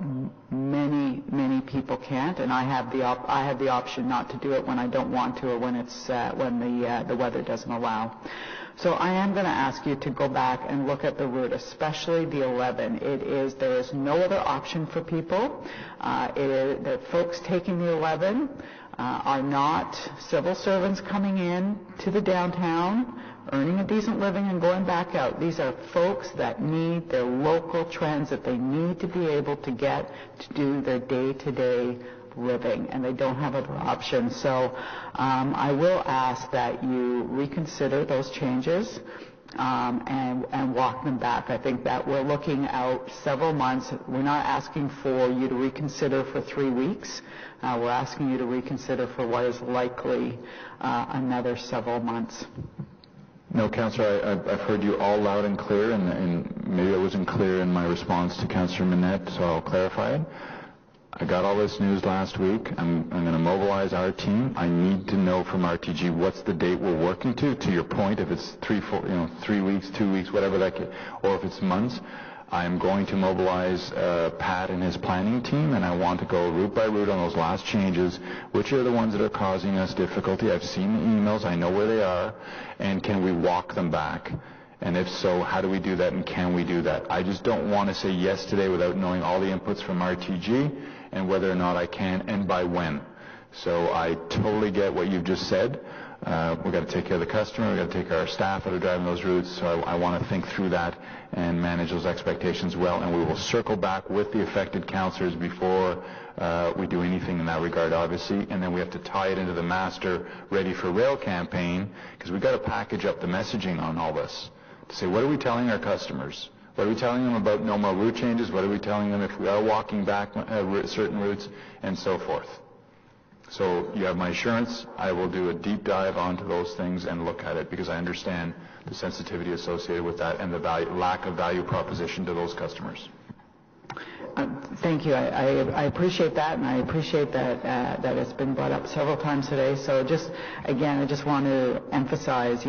many people can't, and I have the option not to do it when I don't want to, or when the weather doesn't allow. So I am going to ask you to go back and look at the route, especially the 11. There is no other option for people. The folks taking the 11 are not civil servants coming in to the downtown, earning a decent living and going back out. These are folks that need their local transit. They need to be able to get to do their day-to-day living, and they don't have other options. So I will ask that you reconsider those changes and walk them back. I think that we're looking out several months. We're not asking for you to reconsider for 3 weeks. We're asking you to reconsider for what is likely another several months. No, Councillor, I've heard you all loud and clear, and maybe I wasn't clear in my response to Councillor Minette, so I'll clarify it. I got all this news last week. I'm going to mobilize our team. I need to know from RTG what's the date we're working to. To your point, if it's 3 weeks, 2 weeks, whatever or if it's months, I'm going to mobilize Pat and his planning team, and I want to go route by route on those last changes. Which are the ones that are causing us difficulty? I've seen the emails. I know where they are. And can we walk them back? And if so, how do we do that, and can we do that? I just don't want to say yes today without knowing all the inputs from RTG and whether or not I can and by when. So I totally get what you've just said. We've got to take care of the customer. We've got to take care of our staff that are driving those routes. So I want to think through that and manage those expectations well. And we will circle back with the affected councillors before we do anything in that regard, obviously. And then we have to tie it into the Master Ready for Rail campaign, because we've got to package up the messaging on all this to say, what are we telling our customers? What are we telling them about no more route changes? What are we telling them if we are walking back certain routes, and so forth? So you have my assurance. I will do a deep dive onto those things and look at it, because I understand the sensitivity associated with that and the lack of value proposition to those customers. Thank you. I appreciate that, and I appreciate that it's been brought up several times today. So I just want to emphasize,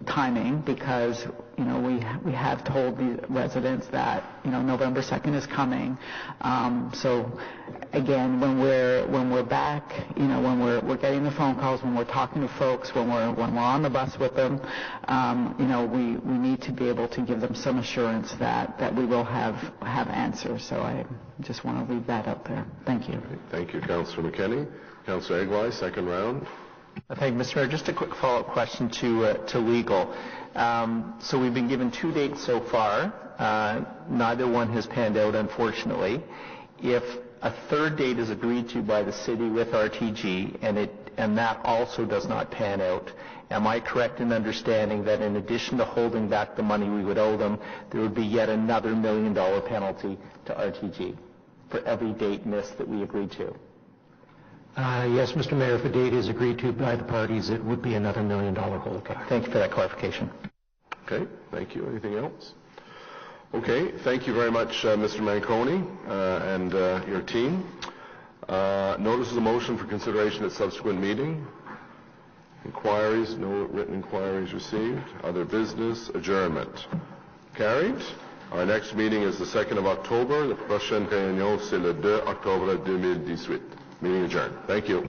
timing, because we have told the residents that, November 2nd is coming. So again, when we're back, when we're getting the phone calls, when we're talking to folks, when we're on the bus with them, we need to be able to give them some assurance that we will have answers. So I just want to leave that out there. Thank you. Thank you, Councillor McKinney. Councillor Egli, second round. Thank you, Mr. Mayor. Just a quick follow-up question to legal. So we've been given 2 dates so far. Neither one has panned out, unfortunately. If a third date is agreed to by the city with RTG and that also does not pan out, am I correct in understanding that in addition to holding back the money we would owe them, there would be yet another $1 million penalty to RTG for every date missed that we agreed to? Yes, Mr. Mayor, if a date is agreed to by the parties, it would be another $1 million hold. Okay. Thank you for that clarification. Okay, thank you. Anything else? Okay, thank you very much, Mr. Manconi and your team. Notice of the motion for consideration at subsequent meeting. Inquiries, no written inquiries received. Other business, adjournment. Carried. Our next meeting is the 2nd of October. La prochaine réunion, c'est le 2 octobre 2018. Meeting adjourned. Thank you.